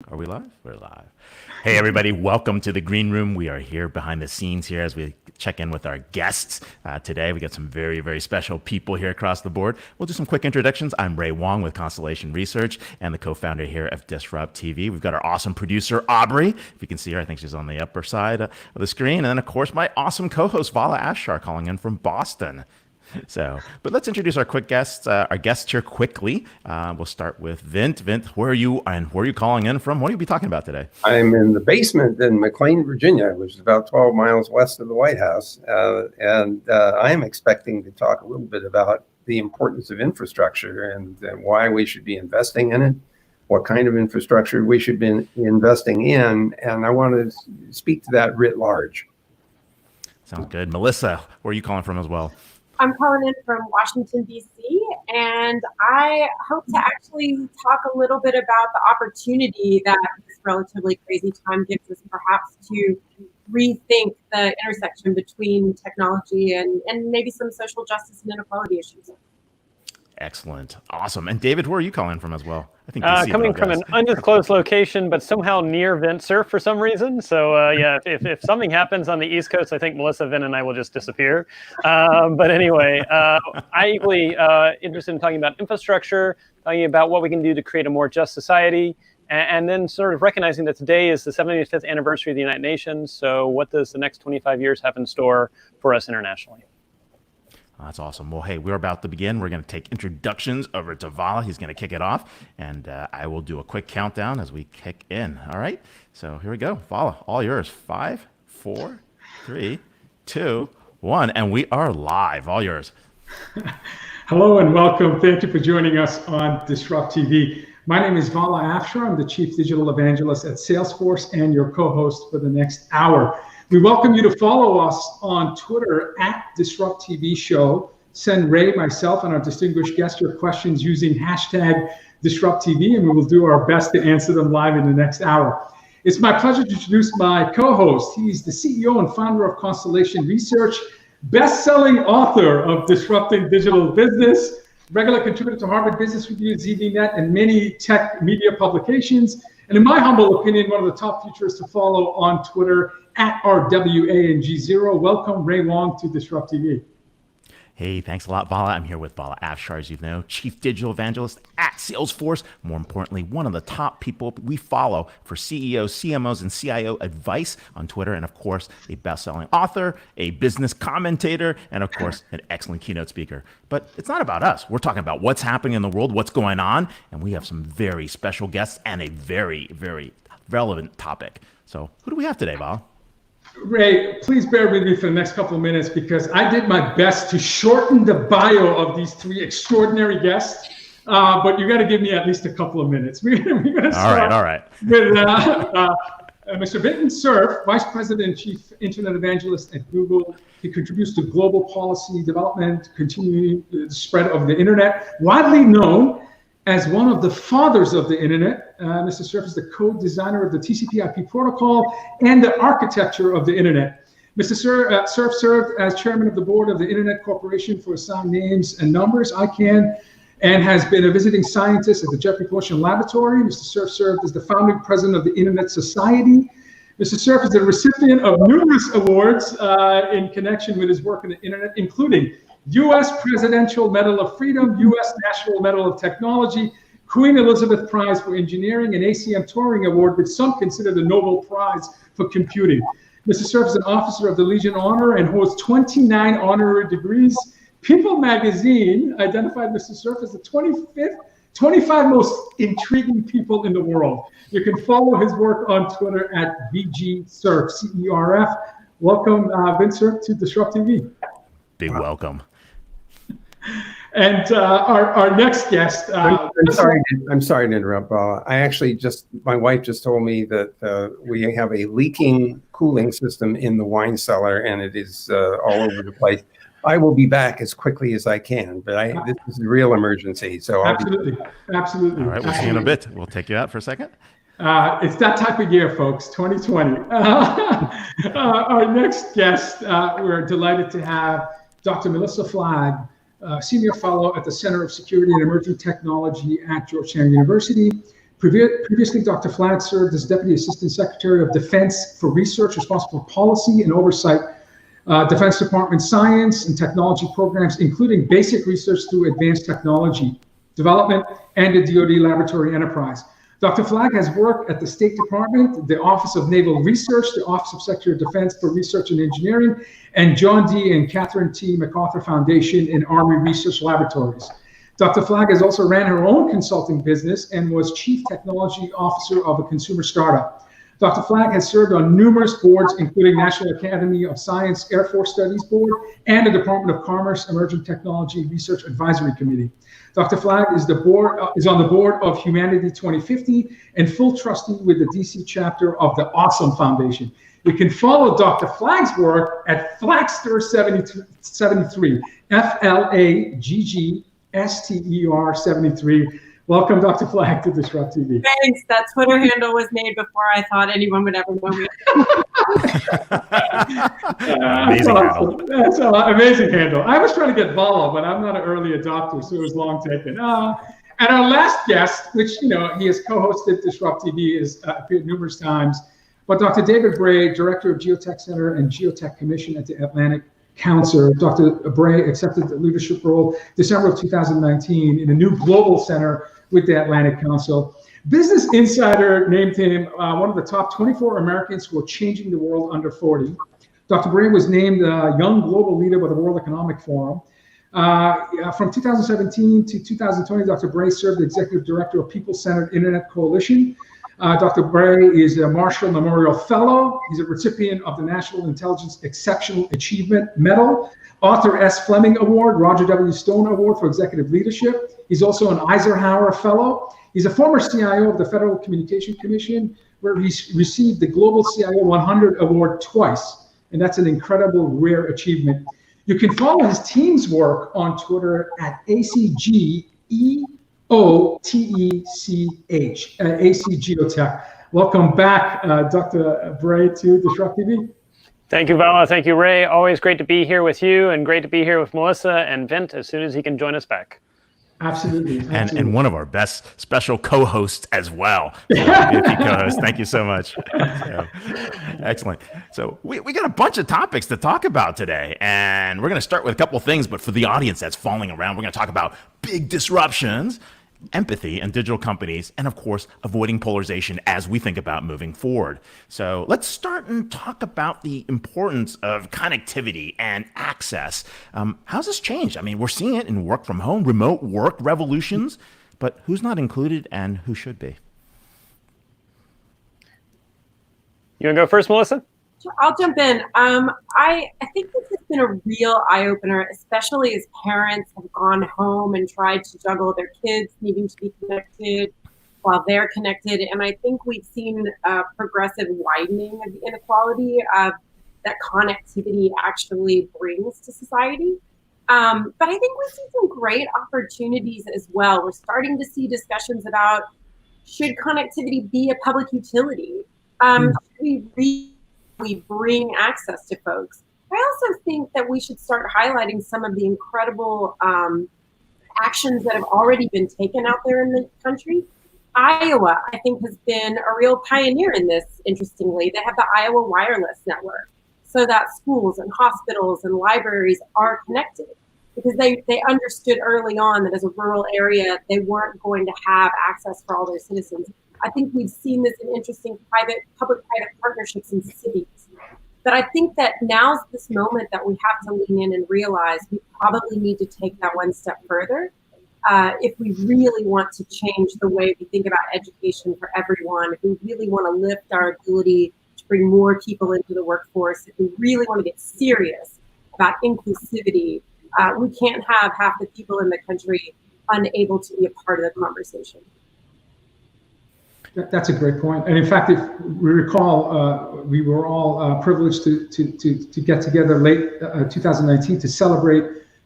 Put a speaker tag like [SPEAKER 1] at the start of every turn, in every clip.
[SPEAKER 1] Are we live? We're live. Hey, everybody. Welcome to the Green Room. We are here behind the scenes here as we check in with our guests. Today, we got some very, very special people here across the board. We'll do some quick introductions. I'm Bray Wang with Constellation Research and the co-founder here of DisrupTV. We've got our awesome producer, Aubrey. If you can see her, I think she's on the upper side of the screen. And then, of course, my awesome co-host, Vala Afshar, calling in from Boston. But let's introduce our quick guests, our guests here quickly. We'll start with Vint. Vint, where are you and where are you calling in from? What will you be talking about today?
[SPEAKER 2] I'm in the basement in McLean, Virginia, which is about 12 miles west of the White House. And I am expecting to talk a little bit about the importance of infrastructure and why we should be investing in it, what kind of infrastructure we should be investing in. And I want to speak to that writ large.
[SPEAKER 1] Sounds good. Melissa, where are you calling from as well?
[SPEAKER 3] I'm calling in from Washington, D.C., and I hope to actually talk a little bit about the opportunity that this relatively crazy time gives us perhaps to rethink the intersection between technology and maybe some social justice and inequality issues.
[SPEAKER 1] Excellent. Awesome. And David, where are you calling from as well?
[SPEAKER 4] I think coming from an undisclosed location, but somehow near Vint Cerf for some reason. So if something happens on the East Coast, I think Melissa, Vint, and I will just disappear. But anyway, I'm equally interested in talking about infrastructure, talking about what we can do to create a more just society, and then sort of recognizing that today is the 75th anniversary of the United Nations. So what does the next 25 years have in store for us internationally?
[SPEAKER 1] That's awesome. Well, hey, we're about to begin. We're going to take introductions over to Vala. He's going to kick it off, and I will do a quick countdown as we kick in. All right? So here we go. Vala, all yours. 5, 4, 3, 2, 1, and we are live. All yours.
[SPEAKER 5] Hello and welcome. Thank you for joining us on DisrupTV. My name is Vala Afshar. I'm the Chief Digital Evangelist at Salesforce and your co-host for the next hour. We welcome you to follow us on Twitter at DisrupTV Show. Send Ray, myself, and our distinguished guest your questions using hashtag DisrupTV, and we will do our best to answer them live in the next hour. It's my pleasure to introduce my co-host. He's the CEO and founder of Constellation Research, best-selling author of Disrupting Digital Business, regular contributor to Harvard Business Review, ZDNet, and many tech media publications. And in my humble opinion, one of the top futurists to follow on Twitter at RWANG0. Welcome, Ray Wang, to DisrupTV.
[SPEAKER 1] Hey, thanks a lot, Vala. I'm here with Vala Afshar, as you know, Chief Digital Evangelist at Salesforce. More importantly, one of the top people we follow for CEOs, CMOs, and CIO advice on Twitter. And of course, a best-selling author, a business commentator, and of course, an excellent keynote speaker. But it's not about us. We're talking about what's happening in the world, what's going on, and we have some very special guests and a very, very relevant topic. So who do we have today, Vala?
[SPEAKER 5] Ray, please bear with me for the next couple of minutes because I did my best to shorten the bio of these three extraordinary guests, but you got to give me at least a couple of minutes. We're going to start
[SPEAKER 1] all right.
[SPEAKER 5] with Mr. Vint Cerf, Vice President and Chief Internet Evangelist at Google. He contributes to global policy development, continuing the spread of the internet, widely known as one of the fathers of the internet. Mr. Cerf is the co-designer of the TCP/IP protocol and the architecture of the internet. Mr. Cerf served as chairman of the board of the Internet Corporation for Assigned Names and Numbers, ICANN, and has been a visiting scientist at the Jeffrey Potion Laboratory. Mr. Cerf served as the founding president of the Internet Society. Mr. Cerf is the recipient of numerous awards in connection with his work in the internet, including U.S. Presidential Medal of Freedom, U.S. National Medal of Technology, Queen Elizabeth Prize for Engineering, and ACM Turing Award, which some consider the Nobel Prize for Computing. Mr. Cerf is an officer of the Legion of Honor and holds 29 honorary degrees. People magazine identified Mr. Cerf as the 25 most intriguing people in the world. You can follow his work on Twitter at VGCerf, C-E-R-F. Welcome, Vint Cerf, to DisrupTV.
[SPEAKER 1] Big welcome.
[SPEAKER 5] And our next guest.
[SPEAKER 2] I'm sorry to interrupt, Vala. My wife just told me that we have a leaking cooling system in the wine cellar, and it is all over the place. I will be back as quickly as I can, but this is a real emergency. So
[SPEAKER 5] absolutely.
[SPEAKER 1] All right, we'll see you in a bit. We'll take you out for a second.
[SPEAKER 5] It's that type of year, folks, 2020. Our next guest, we're delighted to have Dr. Melissa Flagg, Senior Fellow at the Center of Security and Emerging Technology at Georgetown University. Previously, Dr. Flagg served as Deputy Assistant Secretary of Defense for Research, responsible for policy and oversight, Defense Department science and technology programs, including basic research through advanced technology development and the DoD laboratory enterprise. Dr. Flagg has worked at the State Department, the Office of Naval Research, the Office of Secretary of Defense for Research and Engineering, and John D. and Catherine T. MacArthur Foundation and Army Research Laboratories. Dr. Flagg has also ran her own consulting business and was Chief Technology Officer of a consumer startup. Dr. Flagg has served on numerous boards, including National Academy of Science Air Force Studies Board and the Department of Commerce Emerging Technology Research Advisory Committee. Dr. Flagg is on the board of Humanity 2050 and full trustee with the DC chapter of the Awesome Foundation. You can follow Dr. Flagg's work at Flaggster73, FLAGGSTER 73. Welcome, Dr. Flagg, to DisrupTV.
[SPEAKER 3] Thanks. That Twitter handle was made before I thought anyone would ever know me.
[SPEAKER 1] Amazing handle.
[SPEAKER 5] That's an amazing handle. I was trying to get Vala, but I'm not an early adopter, so it was long taken. And our last guest, which he has co-hosted DisrupTV, has appeared numerous times, but Dr. David Bray, Director of Geotech Center and Geotech Commission at the Atlantic Council. Dr. Bray accepted the leadership role December of 2019 in a new global center with the Atlantic Council. Business Insider named him one of the top 24 Americans who are changing the world under 40. Dr. Bray was named Young Global Leader by the World Economic Forum. From 2017 to 2020, Dr. Bray served as Executive Director of People-Centered Internet Coalition. Dr. Bray is a Marshall Memorial Fellow. He's a recipient of the National Intelligence Exceptional Achievement Medal, Arthur S. Fleming Award, Roger W. Stone Award for Executive Leadership. He's also an Eisenhower Fellow. He's a former CIO of the Federal Communications Commission, where he received the Global CIO 100 Award twice, and that's an incredible, rare achievement. You can follow his team's work on Twitter at ACGEOTECH, AC Geotech. Welcome back, Dr. Bray, to DisrupTV.
[SPEAKER 4] Thank you, Vala. Thank you, Ray. Always great to be here with you, and great to be here with Melissa and Vint as soon as he can join us back.
[SPEAKER 5] Absolutely.
[SPEAKER 1] And one of our best special co-hosts as well. Co-host. Thank you so much. So, excellent. So we got a bunch of topics to talk about today, and we're going to start with a couple of things, but for the audience that's following around, we're going to talk about big disruptions, empathy in digital companies, and of course, avoiding polarization as we think about moving forward. So let's start and talk about the importance of connectivity and access. How's this changed? I mean, we're seeing it in work from home, remote work revolutions, but who's not included and who should be?
[SPEAKER 4] You want to go first, Melissa?
[SPEAKER 3] I'll jump in. I think this has been a real eye-opener, especially as parents have gone home and tried to juggle their kids needing to be connected while they're connected. And I think we've seen a progressive widening of the inequality that connectivity actually brings to society. But I think we see some great opportunities as well. We're starting to see discussions about, should connectivity be a public utility? Should we bring access to folks? I also think that we should start highlighting some of the incredible actions that have already been taken out there in the country. Iowa, I think, has been a real pioneer in this, interestingly. They have the Iowa Wireless Network, so that schools and hospitals and libraries are connected, because they understood early on that as a rural area, they weren't going to have access for all their citizens. I think we've seen this in interesting public-private partnerships in cities. But I think that now's this moment that we have to lean in and realize we probably need to take that one step further if we really want to change the way we think about education for everyone, if we really want to lift our ability to bring more people into the workforce, if we really want to get serious about inclusivity, we can't have half the people in the country unable to be a part of the conversation.
[SPEAKER 5] That's a great point. And in fact, if we recall, we were all privileged to get together late 2019 to celebrate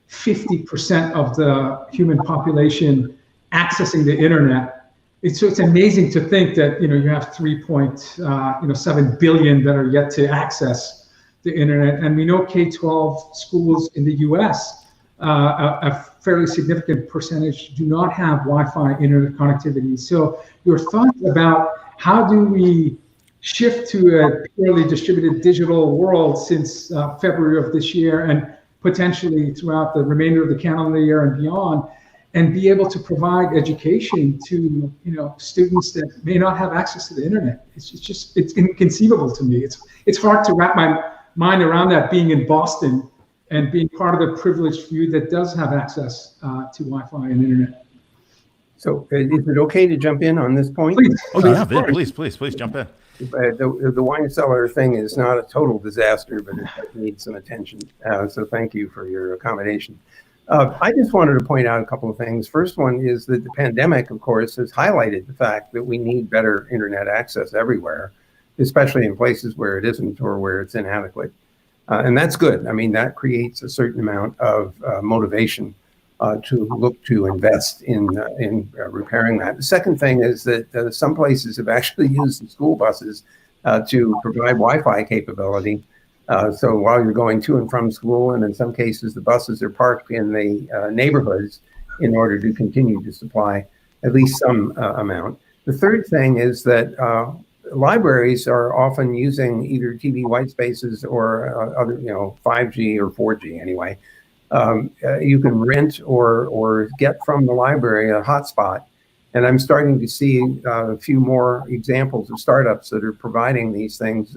[SPEAKER 5] 50% of the human population accessing the internet. So it's amazing to think that you have 3.7 billion that are yet to access the internet. And we know K-12 schools in the U.S. have fairly significant percentage do not have Wi-Fi internet connectivity. So your thoughts about how do we shift to a purely distributed digital world since February of this year and potentially throughout the remainder of the calendar year and beyond, and be able to provide education to students that may not have access to the internet. It's inconceivable to me. It's hard to wrap my mind around that, being in Boston and being part of the privileged few that does have access to Wi-Fi and internet.
[SPEAKER 2] So is it okay to jump in on this point?
[SPEAKER 5] Please.
[SPEAKER 1] Oh yeah, Vint, please jump in.
[SPEAKER 2] The wine cellar thing is not a total disaster, but it needs some attention. So thank you for your accommodation. I just wanted to point out a couple of things. First one is that the pandemic, of course, has highlighted the fact that we need better internet access everywhere, especially in places where it isn't or where it's inadequate. And that's good. I mean, that creates a certain amount of motivation to look to invest in repairing that. The second thing is that some places have actually used the school buses to provide Wi-Fi capability. So while you're going to and from school, and in some cases the buses are parked in the neighborhoods in order to continue to supply at least some amount. The third thing is that libraries are often using either TV white spaces or other, 5G or 4G anyway. You can rent or get from the library a hotspot. And I'm starting to see a few more examples of startups that are providing these things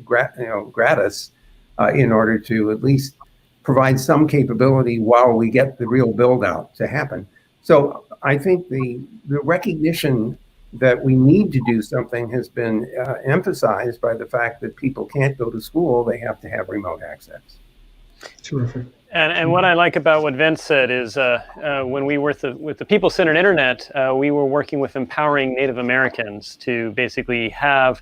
[SPEAKER 2] gratis in order to at least provide some capability while we get the real build out to happen. So I think the recognition that we need to do something has been emphasized by the fact that people can't go to school, they have to have remote access.
[SPEAKER 5] Terrific.
[SPEAKER 4] And what I like about what Vince said is when we were with the People-Centered Internet, we were working with empowering Native Americans to basically have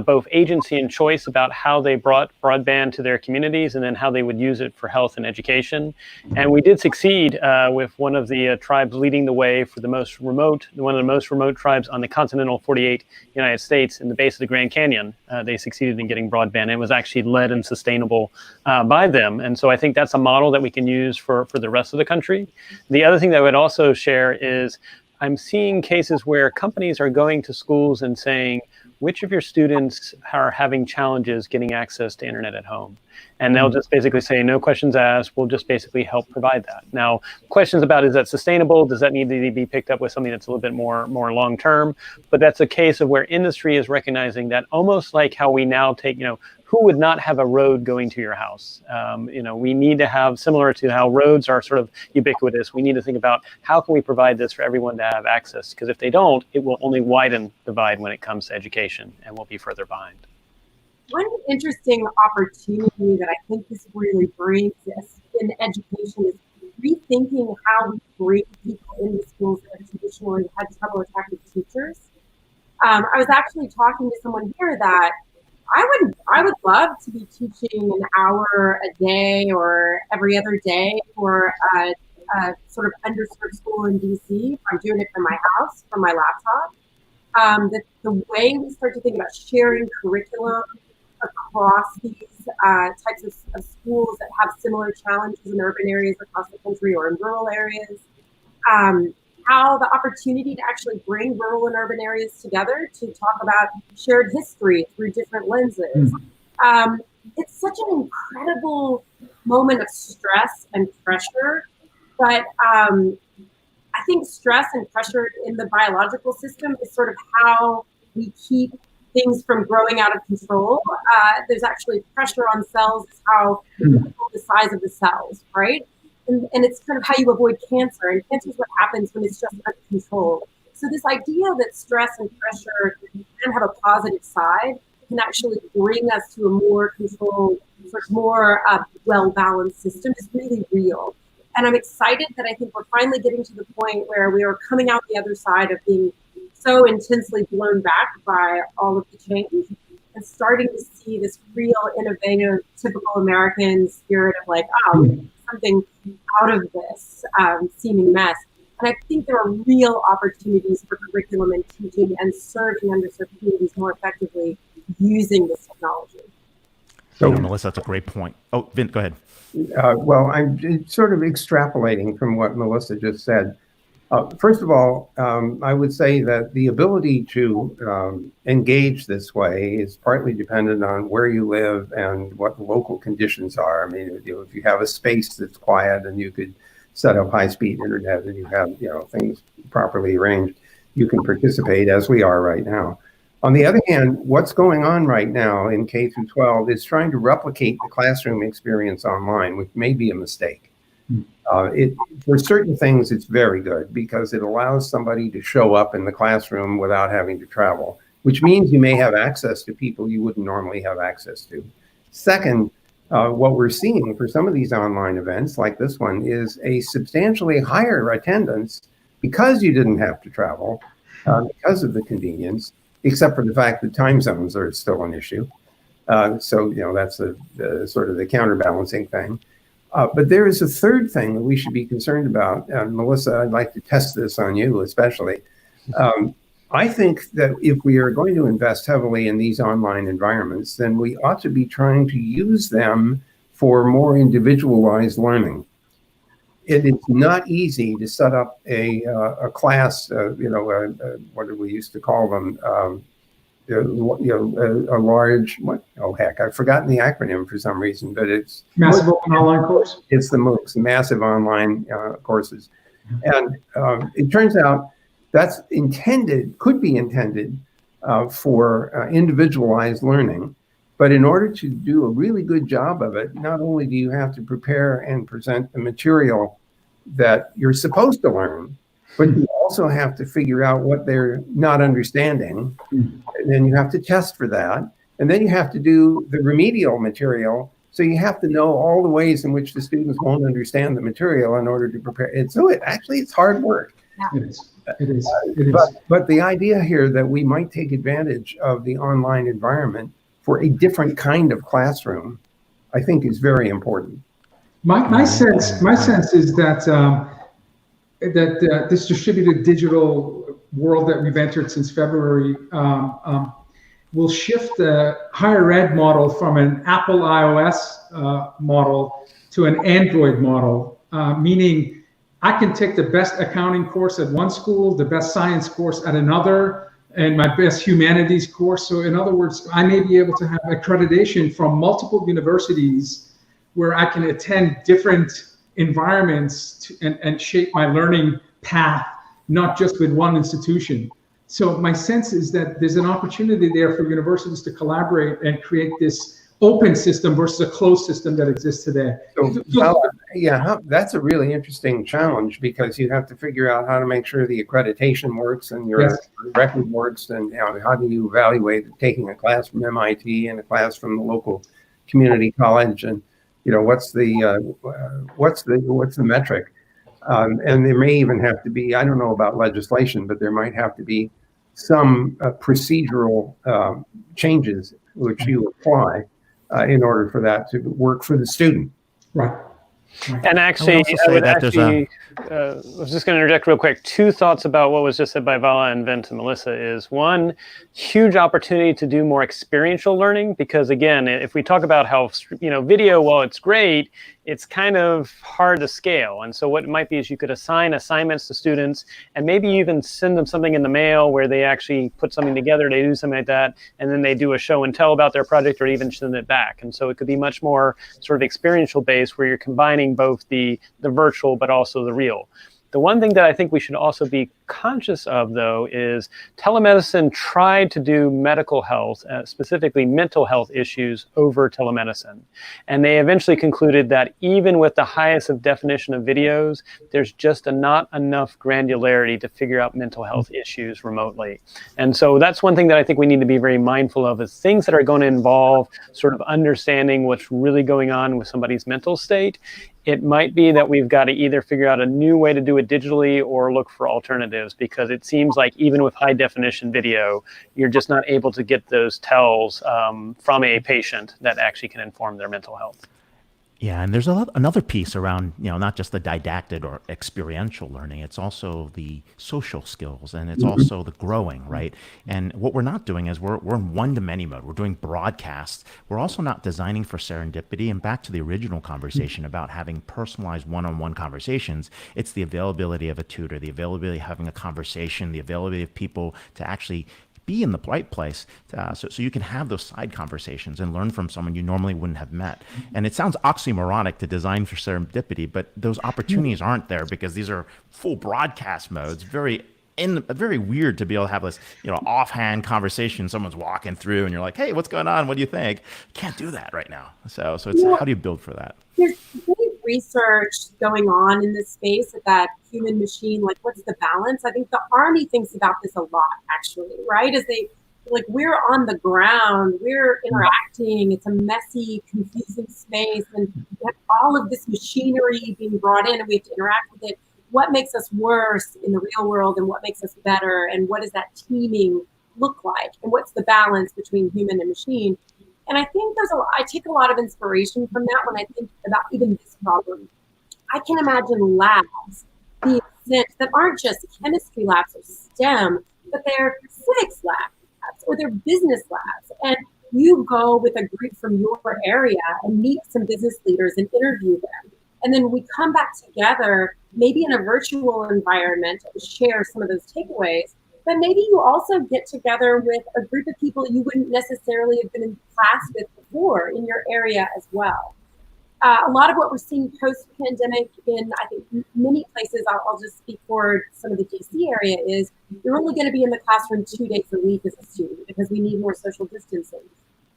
[SPEAKER 4] both agency and choice about how they brought broadband to their communities and then how they would use it for health and education. And we did succeed with one of the tribes leading the way for one of the most remote tribes on the continental 48 United States in the base of the Grand Canyon. They succeeded in getting broadband. It was actually led and sustainable by them. And so I think that's a model that we can use for the rest of the country. The other thing that I would also share is I'm seeing cases where companies are going to schools and saying, which of your students are having challenges getting access to internet at home? And they'll just basically say, no questions asked, we'll just basically help provide that. Now, questions about, is that sustainable? Does that need to be picked up with something that's a little bit more long-term? But that's a case of where industry is recognizing that, almost like how we now take, who would not have a road going to your house? We need to have, similar to how roads are sort of ubiquitous, we need to think about how can we provide this for everyone to have access? Because if they don't, it will only widen the divide when it comes to education, and we'll be further behind.
[SPEAKER 3] One interesting opportunity that I think this really brings us in education is rethinking how we bring people into schools that traditionally had trouble attracting teachers. I was actually talking to someone here that I would love to be teaching an hour a day or every other day for a sort of underserved school in DC. I'm doing it from my house, from my laptop. The way we start to think about sharing curriculum across these types of schools that have similar challenges in urban areas across the country or in rural areas, how the opportunity to actually bring rural and urban areas together to talk about shared history through different lenses. It's such an incredible moment of stress and pressure, but I think stress and pressure in the biological system is sort of how we keep things from growing out of control. There's actually pressure on cells, how we control the size of the cells, right? And it's kind of how you avoid cancer. And cancer is what happens when it's just under control. So this idea that stress and pressure can have a positive side can actually bring us to a more controlled, sort of more well-balanced system is really real. And I'm excited that I think we're finally getting to the point where we are coming out the other side of being so intensely blown back by all of the change and starting to see this real innovative, typical American spirit of like, something out of this seeming mess. And I think there are real opportunities for curriculum and teaching and serving underserved communities more effectively using this technology.
[SPEAKER 2] So,
[SPEAKER 1] Melissa, that's a great point. Oh, Vint, go ahead.
[SPEAKER 2] well, I'm sort of extrapolating from what Melissa just said. First of all, I would say that the ability to engage this way is partly dependent on where you live and what the local conditions are. I mean, if you have a space that's quiet and you could set up high-speed internet and you have things properly arranged, you can participate as we are right now. On the other hand, what's going on right now in K through 12 is trying to replicate the classroom experience online, which may be a mistake. For certain things, it's very good because it allows somebody to show up in the classroom without having to travel, which means you may have access to people you wouldn't normally have access to. Second, what we're seeing for some of these online events like this one is a substantially higher attendance because you didn't have to travel, because of the convenience, except for the fact that time zones are still an issue. So, that's the sort of the counterbalancing thing. But there is a third thing that we should be concerned about. And Melissa, I'd like to test this on you especially. I think that if we are going to invest heavily in these online environments, then we ought to be trying to use them for more individualized learning. It is not easy to set up a class, what do we used to call them? A large, I've forgotten the acronym for some reason, but it's
[SPEAKER 5] Massive Open Online Course.
[SPEAKER 2] It's the MOOCs, massive online courses. And it turns out that's could be intended for individualized learning. But in order to do a really good job of it, not only do you have to prepare and present the material that you're supposed to learn, but you also have to figure out what they're not understanding. And then you have to test for that. And then you have to do the remedial material. So you have to know all the ways in which the students won't understand the material in order to prepare. And so it's hard work.
[SPEAKER 5] It is. It is.
[SPEAKER 2] But the idea here that we might take advantage of the online environment for a different kind of classroom, I think is very important.
[SPEAKER 5] My sense is that this distributed digital world that we've entered since February will shift the higher ed model from an Apple iOS model to an Android model, meaning I can take the best accounting course at one school, the best science course at another, and my best humanities course. So in other words, I may be able to have accreditation from multiple universities where I can attend different environments and shape my learning path, not just with one institution. So my sense is that there's an opportunity there for universities to collaborate and create this open system versus a closed system that exists today.
[SPEAKER 2] That's a really interesting challenge because you have to figure out how to make sure the accreditation works and your record works, and how do you evaluate taking a class from MIT and a class from the local community college, and what's the metric, and there may even have to be, I don't know about legislation, but there might have to be some procedural changes which you apply in order for that to work for the student.
[SPEAKER 5] Right.
[SPEAKER 4] And actually, I was just going to interject real quick. Two thoughts about what was just said by Vala and Vint and Melissa is, one, huge opportunity to do more experiential learning, because again, if we talk about how, video, while it's great, it's kind of hard to scale. And so what it might be is you could assign assignments to students and maybe even send them something in the mail where they actually put something together, they do something like that, and then they do a show and tell about their project or even send it back. And so it could be much more sort of experiential based where you're combining both the virtual but also the real. The one thing that I think we should also be conscious of, though, is telemedicine tried to do medical health, specifically mental health issues, over telemedicine. And they eventually concluded that even with the highest of definition of videos, there's just not enough granularity to figure out mental health issues remotely. And so that's one thing that I think we need to be very mindful of, is things that are going to involve sort of understanding what's really going on with somebody's mental state. It might be that we've got to either figure out a new way to do it digitally or look for alternatives, because it seems like even with high definition video, you're just not able to get those tells from a patient that actually can inform their mental health.
[SPEAKER 1] Yeah, and there's another piece around, not just the didactic or experiential learning. It's also the social skills, and it's also the growing, right? And what we're not doing is we're in one-to-many mode. We're doing broadcasts. We're also not designing for serendipity. And back to the original conversation about having personalized one-on-one conversations, it's the availability of a tutor, the availability of having a conversation, the availability of people to actually be in the right place, so you can have those side conversations and learn from someone you normally wouldn't have met. And it sounds oxymoronic to design for serendipity, but those opportunities aren't there because these are full broadcast modes. Very weird to be able to have this, offhand conversation. Someone's walking through, and you're like, "Hey, what's going on? What do you think?" You can't do that right now. So it's how do you build for that?
[SPEAKER 3] There's great research going on in this space at that human machine, like what's the balance? I think the Army thinks about this a lot, actually, right? As they, like, we're on the ground, we're interacting, it's a messy, confusing space, and we have all of this machinery being brought in and we have to interact with it. What makes us worse in the real world and what makes us better? And what does that teaming look like? And what's the balance between human and machine? And I think I take a lot of inspiration from that when I think about even this problem. I can imagine labs being sent that aren't just chemistry labs or STEM, but they're civics labs or they're business labs. And you go with a group from your area and meet some business leaders and interview them. And then we come back together, maybe in a virtual environment, to share some of those takeaways. But maybe you also get together with a group of people you wouldn't necessarily have been in class with before in your area as well. A lot of what we're seeing post-pandemic in, I think, many places, I'll just speak for some of the DC area, is you're only going to be in the classroom 2 days a week as a student because we need more social distancing.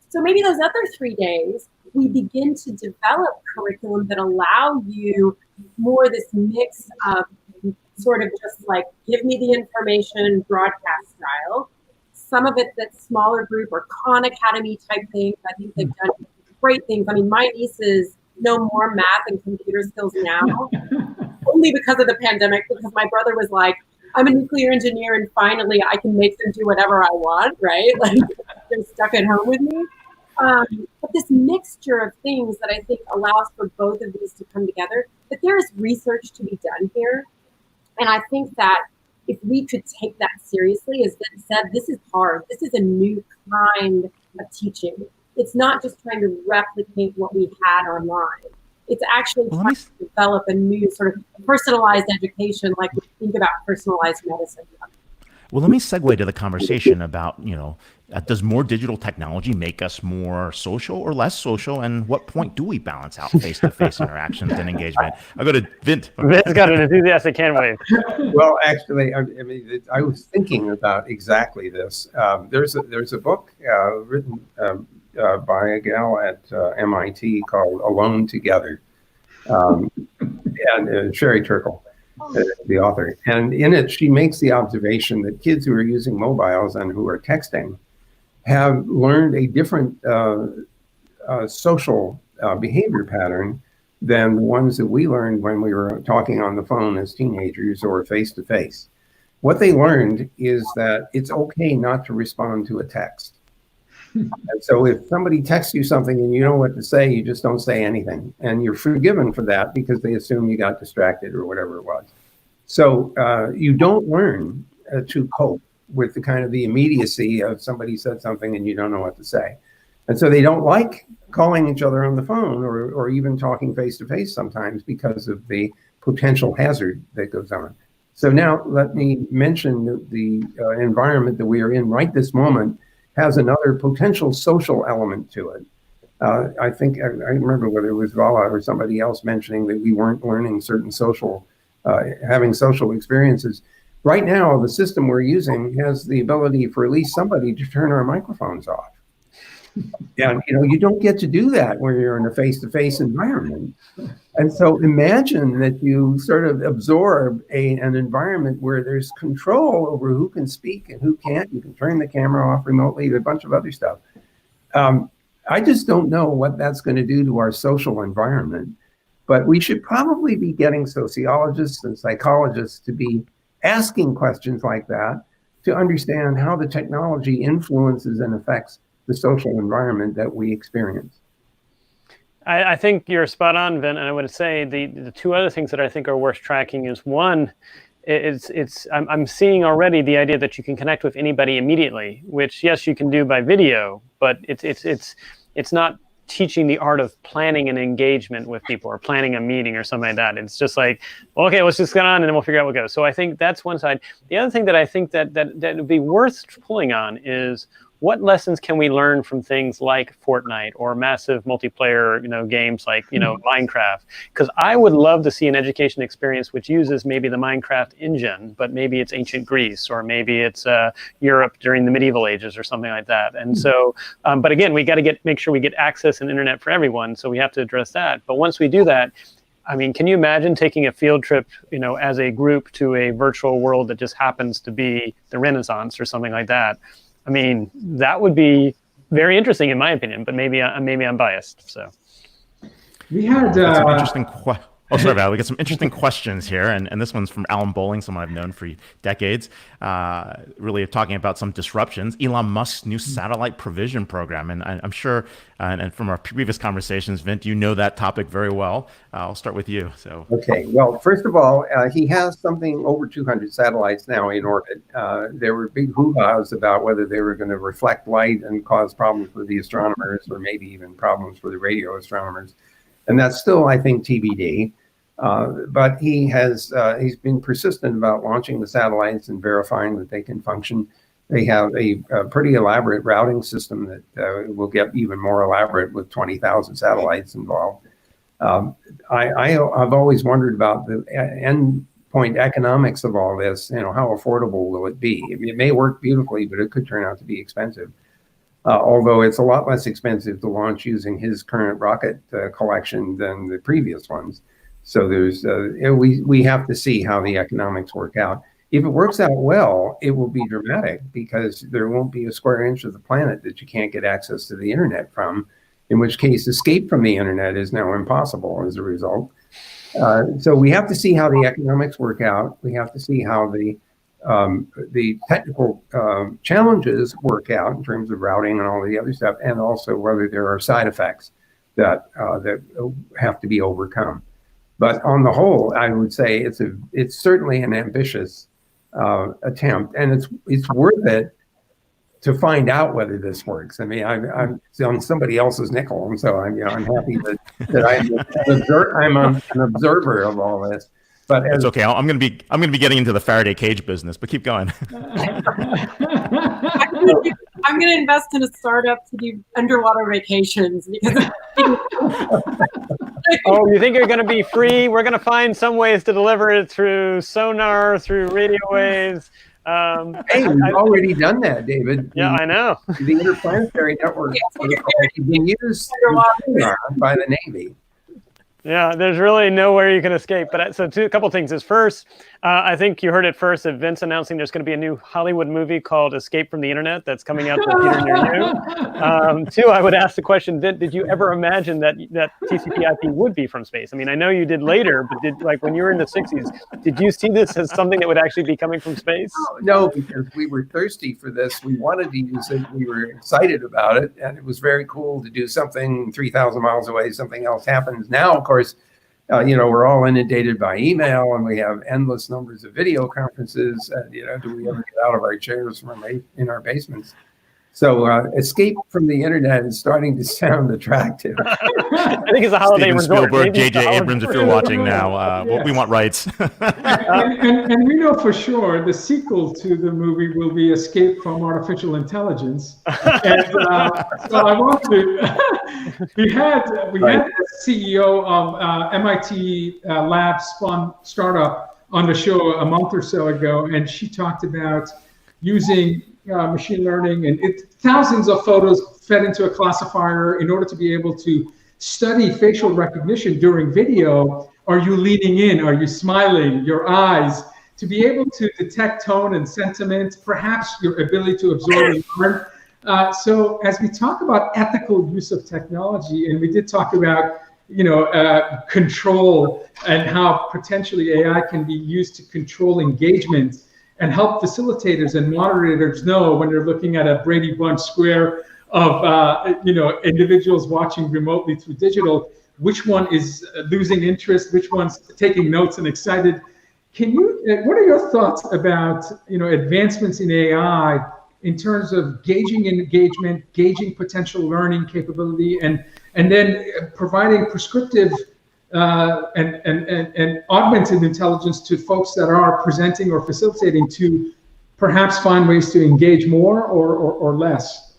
[SPEAKER 3] So maybe those other 3 days, we begin to develop curriculum that allow you more this mix of sort of just like, give me the information broadcast style. Some of it that's smaller group or Khan Academy type things. I think they've done great things. I mean, my nieces know more math and computer skills now, only because of the pandemic, because my brother was like, I'm a nuclear engineer and finally I can make them do whatever I want, right? Like they're stuck at home with me. But this mixture of things that I think allows for both of these to come together, but there is research to be done here. And I think that if we could take that seriously, as Ben said, this is hard. This is a new kind of teaching. It's not just trying to replicate what we had online. It's actually trying to develop a new sort of personalized education, like we think about personalized medicine.
[SPEAKER 1] Well, let me segue to the conversation about, does more digital technology make us more social or less social? And what point do we balance out face-to-face interactions and engagement? I'll go to Vint.
[SPEAKER 4] Vint's got an enthusiastic hand wave.
[SPEAKER 2] Well, actually, I was thinking about exactly this. There's a book written by a gal at MIT called Alone Together, and Sherry Turkle, the author. And in it, she makes the observation that kids who are using mobiles and who are texting have learned a different social behavior pattern than the ones that we learned when we were talking on the phone as teenagers or face-to-face. What they learned is that it's okay not to respond to a text. And so if somebody texts you something and you know what to say, you just don't say anything. And you're forgiven for that because they assume you got distracted or whatever it was. So you don't learn to cope with the kind of the immediacy of somebody said something and you don't know what to say. And so they don't like calling each other on the phone or even talking face-to-face sometimes because of the potential hazard that goes on. So now let me mention that the environment that we are in right this moment has another potential social element to it. I think, I remember whether it was Vala or somebody else mentioning that we weren't learning certain having social experiences. Right now, the system we're using has the ability for at least somebody to turn our microphones off. And you don't get to do that when you're in a face-to-face environment. And so imagine that you sort of absorb an environment where there's control over who can speak and who can't. You can turn the camera off remotely, a bunch of other stuff. I just don't know what that's going to do to our social environment. But we should probably be getting sociologists and psychologists to be asking questions like that to understand how the technology influences and affects the social environment that we experience.
[SPEAKER 4] I think you're spot on, Vint, and I would say the two other things that I think are worth tracking is one, I'm seeing already the idea that you can connect with anybody immediately, which yes, you can do by video, but it's not teaching the art of planning an engagement with people or planning a meeting or something like that. It's just like, well, okay, let's just get on and then we'll figure out what goes. So I think that's one side. The other thing that I think that would be worth pulling on is what lessons can we learn from things like Fortnite or massive multiplayer, games like, Minecraft? Because I would love to see an education experience which uses maybe the Minecraft engine, but maybe it's ancient Greece or maybe it's Europe during the medieval ages or something like that. And so, but again, we got to make sure we get access and internet for everyone. So we have to address that. But once we do that, I mean, can you imagine taking a field trip, as a group to a virtual world that just happens to be the Renaissance or something like that? I mean, that would be very interesting in my opinion, but maybe I'm biased. So
[SPEAKER 5] we had
[SPEAKER 1] some interesting sorry, Val. We got some interesting questions here, and this one's from Alan Bowling, someone I've known for decades. Really talking about some disruptions. Elon Musk's new satellite provision program, and I'm sure, and from our previous conversations, Vint, you know that topic very well. I'll start with you. So
[SPEAKER 2] okay. Well, first of all, he has something over 200 satellites now in orbit. There were big hoo-has about whether they were going to reflect light and cause problems for the astronomers, or maybe even problems for the radio astronomers. And that's still, I think, TBD. But he's been persistent about launching the satellites and verifying that they can function. They have a pretty elaborate routing system that will get even more elaborate with 20,000 satellites involved. I've always wondered about the endpoint economics of all this. How affordable will it be? I mean, it may work beautifully, but it could turn out to be expensive. Although it's a lot less expensive to launch using his current rocket collection than the previous ones. So we have to see how the economics work out. If it works out well, it will be dramatic because there won't be a square inch of the planet that you can't get access to the internet from, in which case escape from the internet is now impossible as a result. So we have to see how the economics work out. We have to see how the technical challenges work out in terms of routing and all the other stuff, and also whether there are side effects that have to be overcome. But on the whole, I would say it's certainly an ambitious attempt, and it's worth it to find out whether this works. I mean, I'm on somebody else's nickel, and so I'm happy that I'm an observer of all this. But
[SPEAKER 1] it's okay. I'm going to be getting into the Faraday cage business, but keep going.
[SPEAKER 3] I'm going to invest in a startup to do underwater vacations because.
[SPEAKER 4] Oh, you think you're going to be free? We're going to find some ways to deliver it through sonar, through radio waves.
[SPEAKER 2] Hey, we've already done that, David.
[SPEAKER 4] Yeah, I know.
[SPEAKER 2] The interplanetary network has been used by the Navy.
[SPEAKER 4] Yeah, there's really nowhere you can escape. But a couple things is first, I think you heard it first that Vint's announcing there's going to be a new Hollywood movie called Escape from the Internet that's coming out to a theater near you. Two, I would ask the question, Vint, did you ever imagine that TCP/IP would be from space? I mean, I know you did later, but when you were in the 60s, did you see this as something that would actually be coming from space?
[SPEAKER 2] No, because we were thirsty for this. We wanted to use it. We were excited about it, and it was very cool to do something 3,000 miles away. Something else happens. Now, of course, we're all inundated by email, and we have endless numbers of video conferences. Do we ever get out of our chairs in our basements? So escape from the internet is starting to sound attractive.
[SPEAKER 4] I think it's a holiday resort.
[SPEAKER 1] Spielberg, J.J. Abrams, if you're watching now, we want rights.
[SPEAKER 5] and we know for sure the sequel to the movie will be Escape from Artificial Intelligence. And so I want to. we had the CEO of MIT lab spun startup on the show a month or so ago, and she talked about using machine learning and thousands of photos fed into a classifier in order to be able to study facial recognition during video. Are you leaning in? Are you smiling? Your eyes, to be able to detect tone and sentiment, perhaps your ability to absorb and learn. So as we talk about ethical use of technology, and we did talk about control and how potentially AI can be used to control engagement and help facilitators and moderators know when they're looking at a Brady Bunch square of individuals watching remotely through digital. which one is losing interest, which one's taking notes and excited. What are your thoughts about, advancements in AI in terms of gauging engagement, gauging potential learning capability, and then providing prescriptive and augmented intelligence to folks that are presenting or facilitating to perhaps find ways to engage more or less?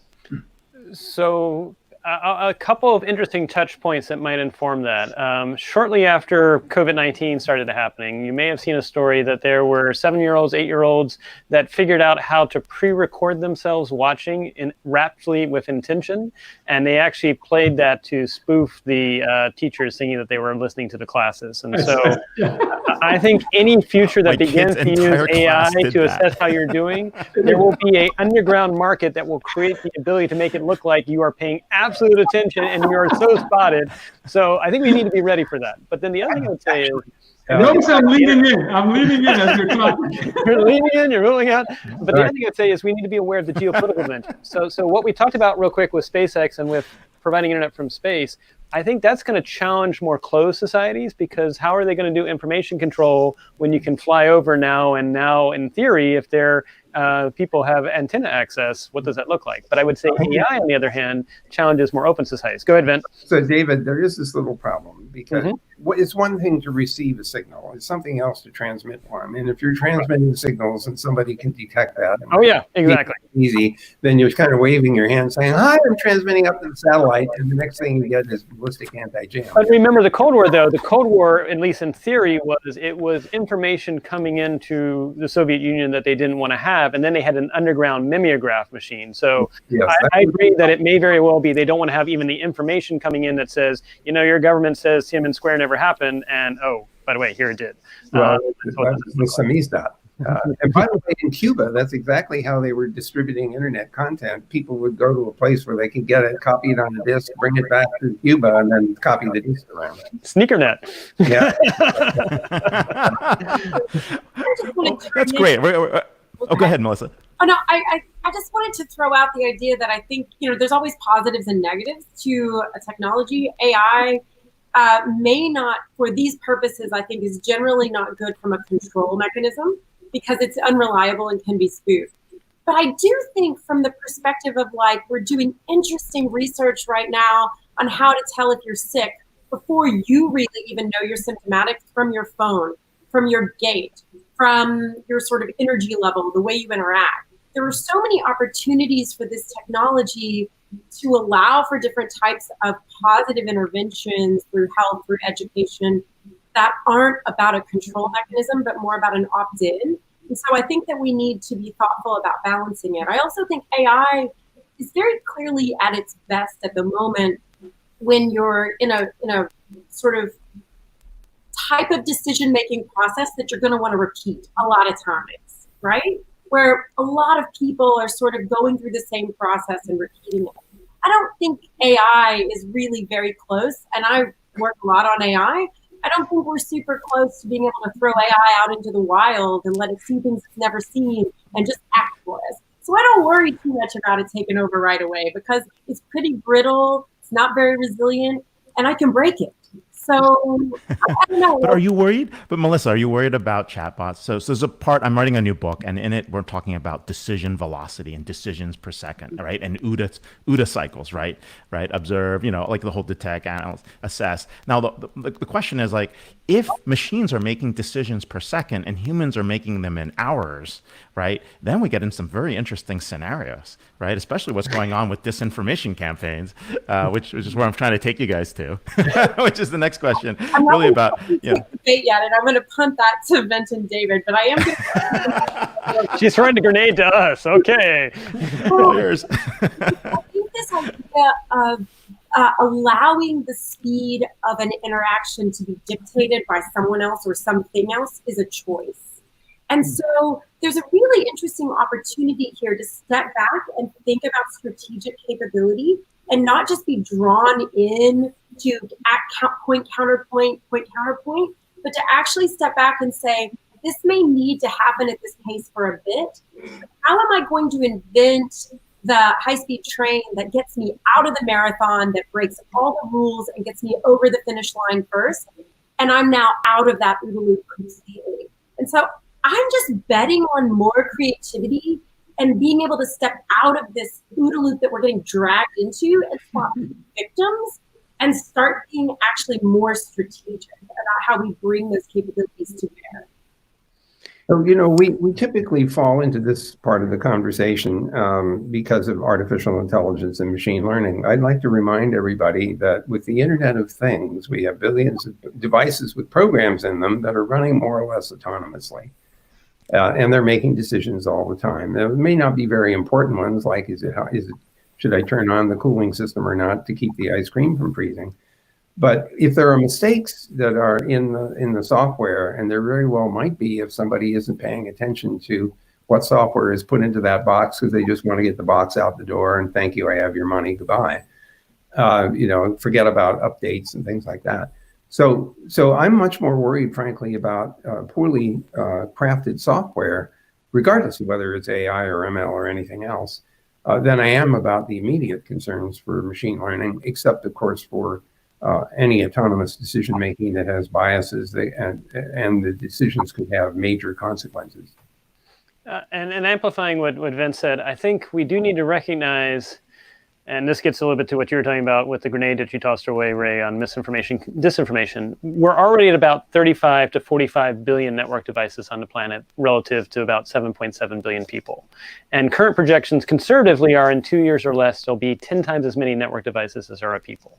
[SPEAKER 4] So a couple of interesting touch points that might inform that. Shortly after COVID-19 started happening, you may have seen a story that there were 7-year-olds, 8-year-olds that figured out how to pre-record themselves watching raptly with intention, and they actually played that to spoof the teachers thinking that they were listening to the classes. And so I think any future that begins to use AI to assess how you're doing, there will be an underground market that will create the ability to make it look like you are paying absolute attention and you're so spotted. So I think we need to be ready for that. But then the other thing I would say is,
[SPEAKER 5] notice I'm leaning in. I'm leaning in as you're talking.
[SPEAKER 4] You're leaning in, you're ruling out. But the other thing I'd say is we need to be aware of the geopolitical dimension. So what we talked about real quick with SpaceX and with providing internet from space, I think that's going to challenge more closed societies, because how are they going to do information control when you can fly over now? And now, in theory, if they're people have antenna access, what does that look like? But I would say AI, on the other hand, challenges more open societies. Go ahead, Vint.
[SPEAKER 2] So, David, there is this little problem, because it's one thing to receive a signal. It's something else to transmit one. And if you're transmitting signals and somebody can detect that,
[SPEAKER 4] oh, yeah, exactly.
[SPEAKER 2] Easy, then you're kind of waving your hand saying, hi, I'm transmitting up to the satellite. And the next thing you get is ballistic anti-jam.
[SPEAKER 4] But remember the Cold War, though. The Cold War, at least in theory, was information coming into the Soviet Union that they didn't want to have. And then they had an underground mimeograph machine. So yes, I agree that it may very well be they don't want to have even the information coming in that says, your government says Tiananmen Square never happened, and oh, by the way, here it did.
[SPEAKER 2] Well, the samizdat. And by the way, in Cuba, that's exactly how they were distributing internet content. People would go to a place where they could get it copied on a disk, bring it back to Cuba, and then copy the disk around.
[SPEAKER 4] Sneakernet.
[SPEAKER 2] Yeah.
[SPEAKER 1] That's great. Oh, go ahead, Melissa.
[SPEAKER 3] Oh, no, I just wanted to throw out the idea that I think, there's always positives and negatives to a technology. AI may not, for these purposes, I think is generally not good from a control mechanism, because it's unreliable and can be spoofed. But I do think from the perspective of we're doing interesting research right now on how to tell if you're sick before you really even know you're symptomatic, from your phone, from your gait, from your sort of energy level, the way you interact. There are so many opportunities for this technology to allow for different types of positive interventions through health, through education, that aren't about a control mechanism, but more about an opt-in. And so I think that we need to be thoughtful about balancing it. I also think AI is very clearly at its best at the moment when you're in a sort of type of decision-making process that you're going to want to repeat a lot of times, right? Where a lot of people are sort of going through the same process and repeating it. I don't think AI is really very close, and I work a lot on AI. I don't think we're super close to being able to throw AI out into the wild and let it see things it's never seen and just act for us. So I don't worry too much about it taking over right away, because it's pretty brittle, it's not very resilient, and I can break it. So I don't know.
[SPEAKER 1] But are you worried? But Melissa, are you worried about chatbots? So there's a part, I'm writing a new book, and in it we're talking about decision velocity and decisions per second, right? And OODA cycles, right? Observe, like the whole detect, analyze, assess. Now the question is if machines are making decisions per second and humans are making them in hours, right? Then we get in some very interesting scenarios, right? Especially what's going on with disinformation campaigns, which is where I'm trying to take you guys to, which is the next question.
[SPEAKER 3] I'm not
[SPEAKER 1] really about
[SPEAKER 3] debate yet, and I'm going to punt that to Vint and David, but I am going to.
[SPEAKER 4] She's throwing a grenade to us. Okay.
[SPEAKER 3] I think this idea of allowing the speed of an interaction to be dictated by someone else or something else is a choice. And so there's a really interesting opportunity here to step back and think about strategic capability and not just be drawn in to point, counterpoint, but to actually step back and say, this may need to happen at this pace for a bit. How am I going to invent the high-speed train that gets me out of the marathon, that breaks all the rules and gets me over the finish line first. And I'm now out of that OODA loop completely. And so I'm just betting on more creativity and being able to step out of this OODA loop that we're getting dragged into and swap victims and start being actually more strategic about how we bring those capabilities to bear.
[SPEAKER 2] So, we typically fall into this part of the conversation because of artificial intelligence and machine learning. I'd like to remind everybody that with the Internet of Things, we have billions of devices with programs in them that are running more or less autonomously. And they're making decisions all the time. There may not be very important ones, like should I turn on the cooling system or not to keep the ice cream from freezing? But if there are mistakes that are in the software, and there very well might be if somebody isn't paying attention to what software is put into that box because they just want to get the box out the door and thank you, I have your money, goodbye. Forget about updates and things like that. So I'm much more worried, frankly, about poorly crafted software, regardless of whether it's AI or ML or anything else, than I am about the immediate concerns for machine learning, except, of course, for any autonomous decision-making that has biases and the decisions could have major consequences.
[SPEAKER 4] And amplifying what Vint said, I think we do need to recognize, and this gets a little bit to what you were talking about with the grenade that you tossed away, Ray, on disinformation. We're already at about 35 to 45 billion network devices on the planet relative to about 7.7 billion people. And current projections conservatively are in 2 years or less, there'll be 10 times as many network devices as there are people.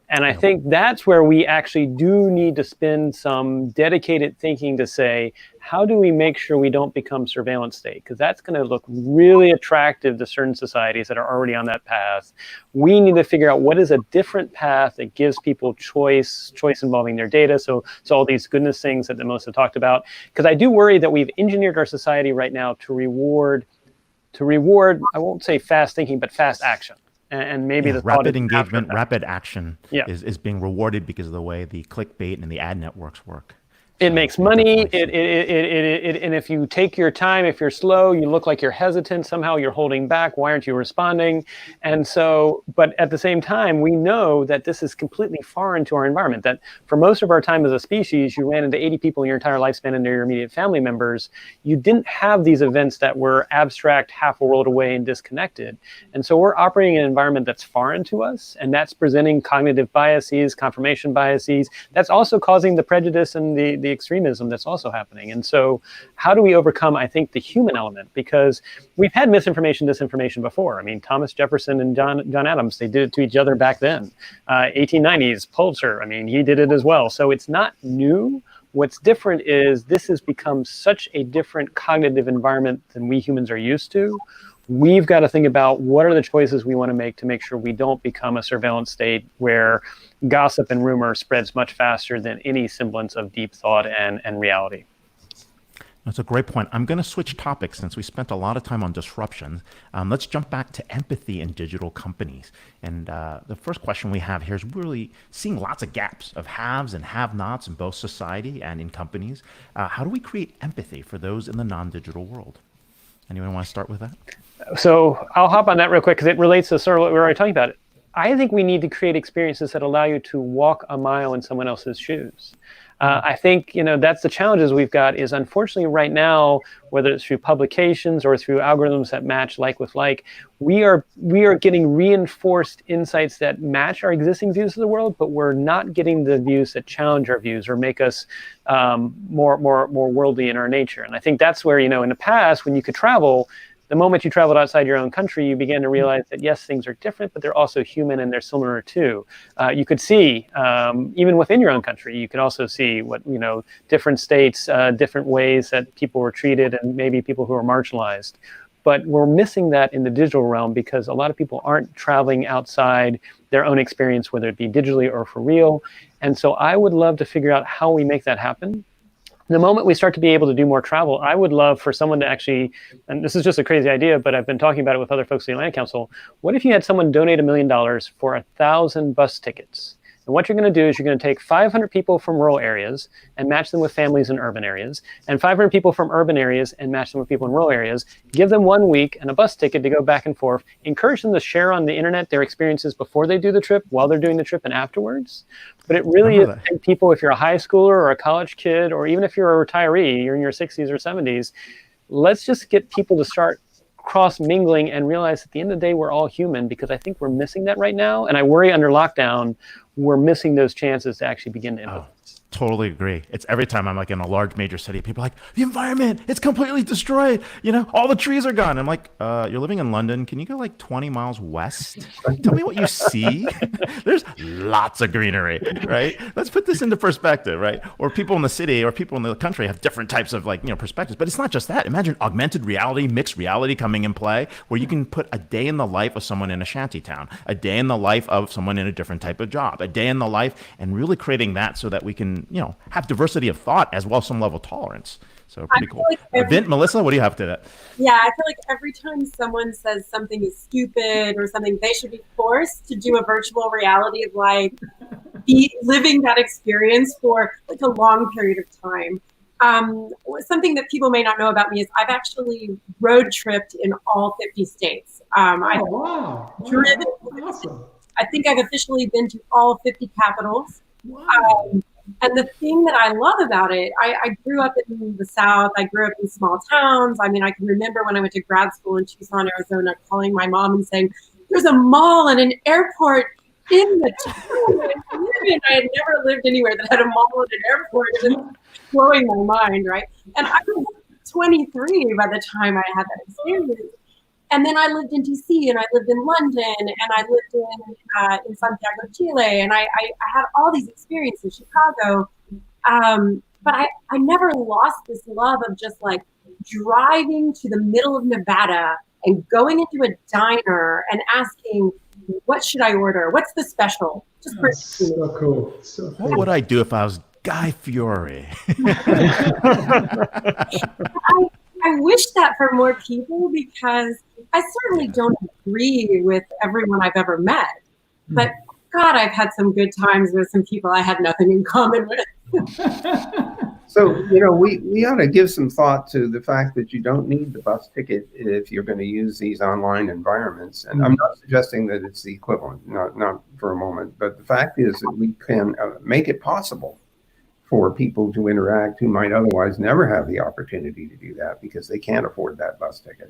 [SPEAKER 4] And I think that's where we actually do need to spend some dedicated thinking to say, how do we make sure we don't become surveillance state? Because that's going to look really attractive to certain societies that are already on that path. We need to figure out what is a different path that gives people choice involving their data. So all these goodness things that Melissa talked about. Because I do worry that we've engineered our society right now to reward, I won't say fast thinking, but fast action. And maybe the
[SPEAKER 1] rapid engagement, rapid action is being rewarded because of the way the clickbait and the ad networks work.
[SPEAKER 4] It makes money. And if you take your time, if you're slow, you look like you're hesitant. Somehow you're holding back. Why aren't you responding? And so, but at the same time, we know that this is completely foreign to our environment. That for most of our time as a species, you ran into 80 people in your entire lifespan and they're your immediate family members. You didn't have these events that were abstract, half a world away and disconnected. And so we're operating in an environment that's foreign to us, and that's presenting cognitive biases, confirmation biases. That's also causing the prejudice and the extremism that's also happening. And so how do we overcome, I think, the human element? Because we've had misinformation, disinformation before. I mean, Thomas Jefferson and John Adams, they did it to each other back then. 1890s, Pulitzer, I mean, he did it as well. So it's not new. What's different is this has become such a different cognitive environment than we humans are used to. We've got to think about what are the choices we want to make sure we don't become a surveillance state where gossip and rumor spreads much faster than any semblance of deep thought and reality.
[SPEAKER 1] That's a great point. I'm going to switch topics since we spent a lot of time on disruption. Let's jump back to empathy in digital companies. And the first question we have here is really seeing lots of gaps of haves and have-nots in both society and in companies. How do we create empathy for those in the non-digital world? Anyone want to start with that? So
[SPEAKER 4] I'll hop on that real quick because it relates to sort of what we were already talking about. I think we need to create experiences that allow you to walk a mile in someone else's shoes. I think, that's the challenges we've got is unfortunately right now, whether it's through publications or through algorithms that match like with like, we are getting reinforced insights that match our existing views of the world, but we're not getting the views that challenge our views or make us more worldly in our nature. And I think that's where, in the past, when you could travel, the moment you traveled outside your own country, you began to realize that, yes, things are different, but they're also human and they're similar too. You could see, even within your own country, you could also see what, different states, different ways that people were treated and maybe people who are marginalized. But we're missing that in the digital realm because a lot of people aren't traveling outside their own experience, whether it be digitally or for real. And so I would love to figure out how we make that happen. The moment we start to be able to do more travel, I would love for someone to actually, and this is just a crazy idea, but I've been talking about it with other folks at the Atlantic Council. What if you had someone donate $1 million for 1,000 bus tickets And what you're going to do is you're going to take 500 people from rural areas and match them with families in urban areas, and 500 people from urban areas and match them with people in rural areas. Give them 1 week and a bus ticket to go back and forth. Encourage them to share on the internet their experiences before they do the trip, while they're doing the trip, and afterwards. But it really is people, if you're a high schooler or a college kid, or even if you're a retiree, you're in your 60s or 70s, let's just get people to start cross-mingling and realize at the end of the day, we're all human, because I think we're missing that right now. And I worry under lockdown, we're missing those chances to actually begin to implement.
[SPEAKER 1] Totally agree. It's every time I'm like in a large major city, people are like, the environment, it's completely destroyed. You know, all the trees are gone. I'm like, you're living in London. Can you go like 20 miles west? Tell me what you see. There's lots of greenery, right? Let's put this into perspective, right? Or people in the city or people in the country have different types of like, perspectives, but it's not just that. Imagine augmented reality, mixed reality coming in play, where you can put a day in the life of someone in a shanty town, a day in the life of someone in a different type of job, a day in the life, and really creating that so that we can, have diversity of thought as well as some level of tolerance. So pretty cool. Like Vint, Melissa, what do you have to that?
[SPEAKER 3] Yeah, I feel like every time someone says something is stupid or something, they should be forced to do a virtual reality of like be living that experience for like a long period of time. Something that people may not know about me is I've actually road tripped in all 50 states.
[SPEAKER 5] Wow.
[SPEAKER 3] Driven.
[SPEAKER 5] Awesome.
[SPEAKER 3] I think I've officially been to all 50 capitals.
[SPEAKER 5] Wow.
[SPEAKER 3] And the thing that I love about it, I grew up in the South. I grew up in small towns. I mean, I can remember when I went to grad school in Tucson, Arizona, calling my mom and saying, there's a mall and an airport in the town. I had never lived anywhere that had a mall and an airport. It was blowing my mind, right? And I was 23 by the time I had that experience. And then I lived in DC, and I lived in London, and I lived in Santiago, Chile, and I had all these experiences, Chicago. But I never lost this love of just like driving to the middle of Nevada and going into a diner and asking, what should I order? What's the special? Just
[SPEAKER 5] so cool. So cool.
[SPEAKER 1] What would I do if I was Guy Fieri?
[SPEAKER 3] I wish that for more people, because I certainly don't agree with everyone I've ever met. But God, I've had some good times with some people I had nothing in common with.
[SPEAKER 2] So, we ought to give some thought to the fact that you don't need the bus ticket if you're going to use these online environments. And I'm not suggesting that it's the equivalent, not for a moment. But the fact is that we can make it possible for people to interact who might otherwise never have the opportunity to do that because they can't afford that bus ticket.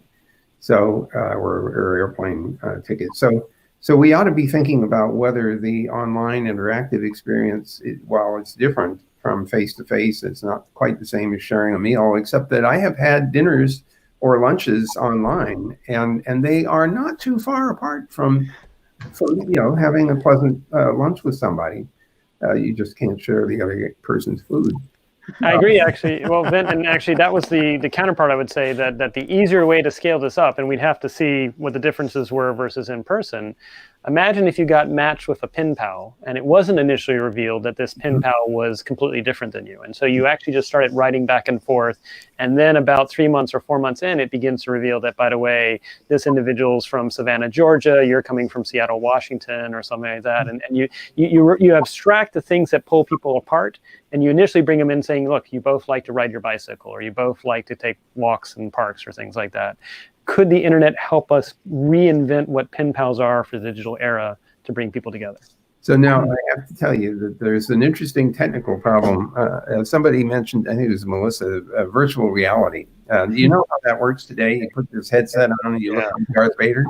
[SPEAKER 2] So, or airplane ticket. So we ought to be thinking about whether the online interactive experience, while it's different from face-to-face, it's not quite the same as sharing a meal, except that I have had dinners or lunches online, and they are not too far apart from having a pleasant lunch with somebody. You just can't share the other person's food.
[SPEAKER 4] I agree, actually. Well, Vint, and actually that was the counterpart, I would say, that the easier way to scale this up, and we'd have to see what the differences were versus in person. Imagine if you got matched with a pen pal, and it wasn't initially revealed that this pen pal was completely different than you. And so you actually just started writing back and forth. And then about 3 months or 4 months in, it begins to reveal that, by the way, this individual's from Savannah, Georgia, you're coming from Seattle, Washington, or something like that. And you abstract the things that pull people apart, and you initially bring them in saying, look, you both like to ride your bicycle, or you both like to take walks in parks or things like that. Could the internet help us reinvent what pen pals are for the digital era to bring people together?
[SPEAKER 2] So now I have to tell you that there's an interesting technical problem. Somebody mentioned, I think it was Melissa, virtual reality. Do you know how that works today? You put this headset on and you look like Darth Vader.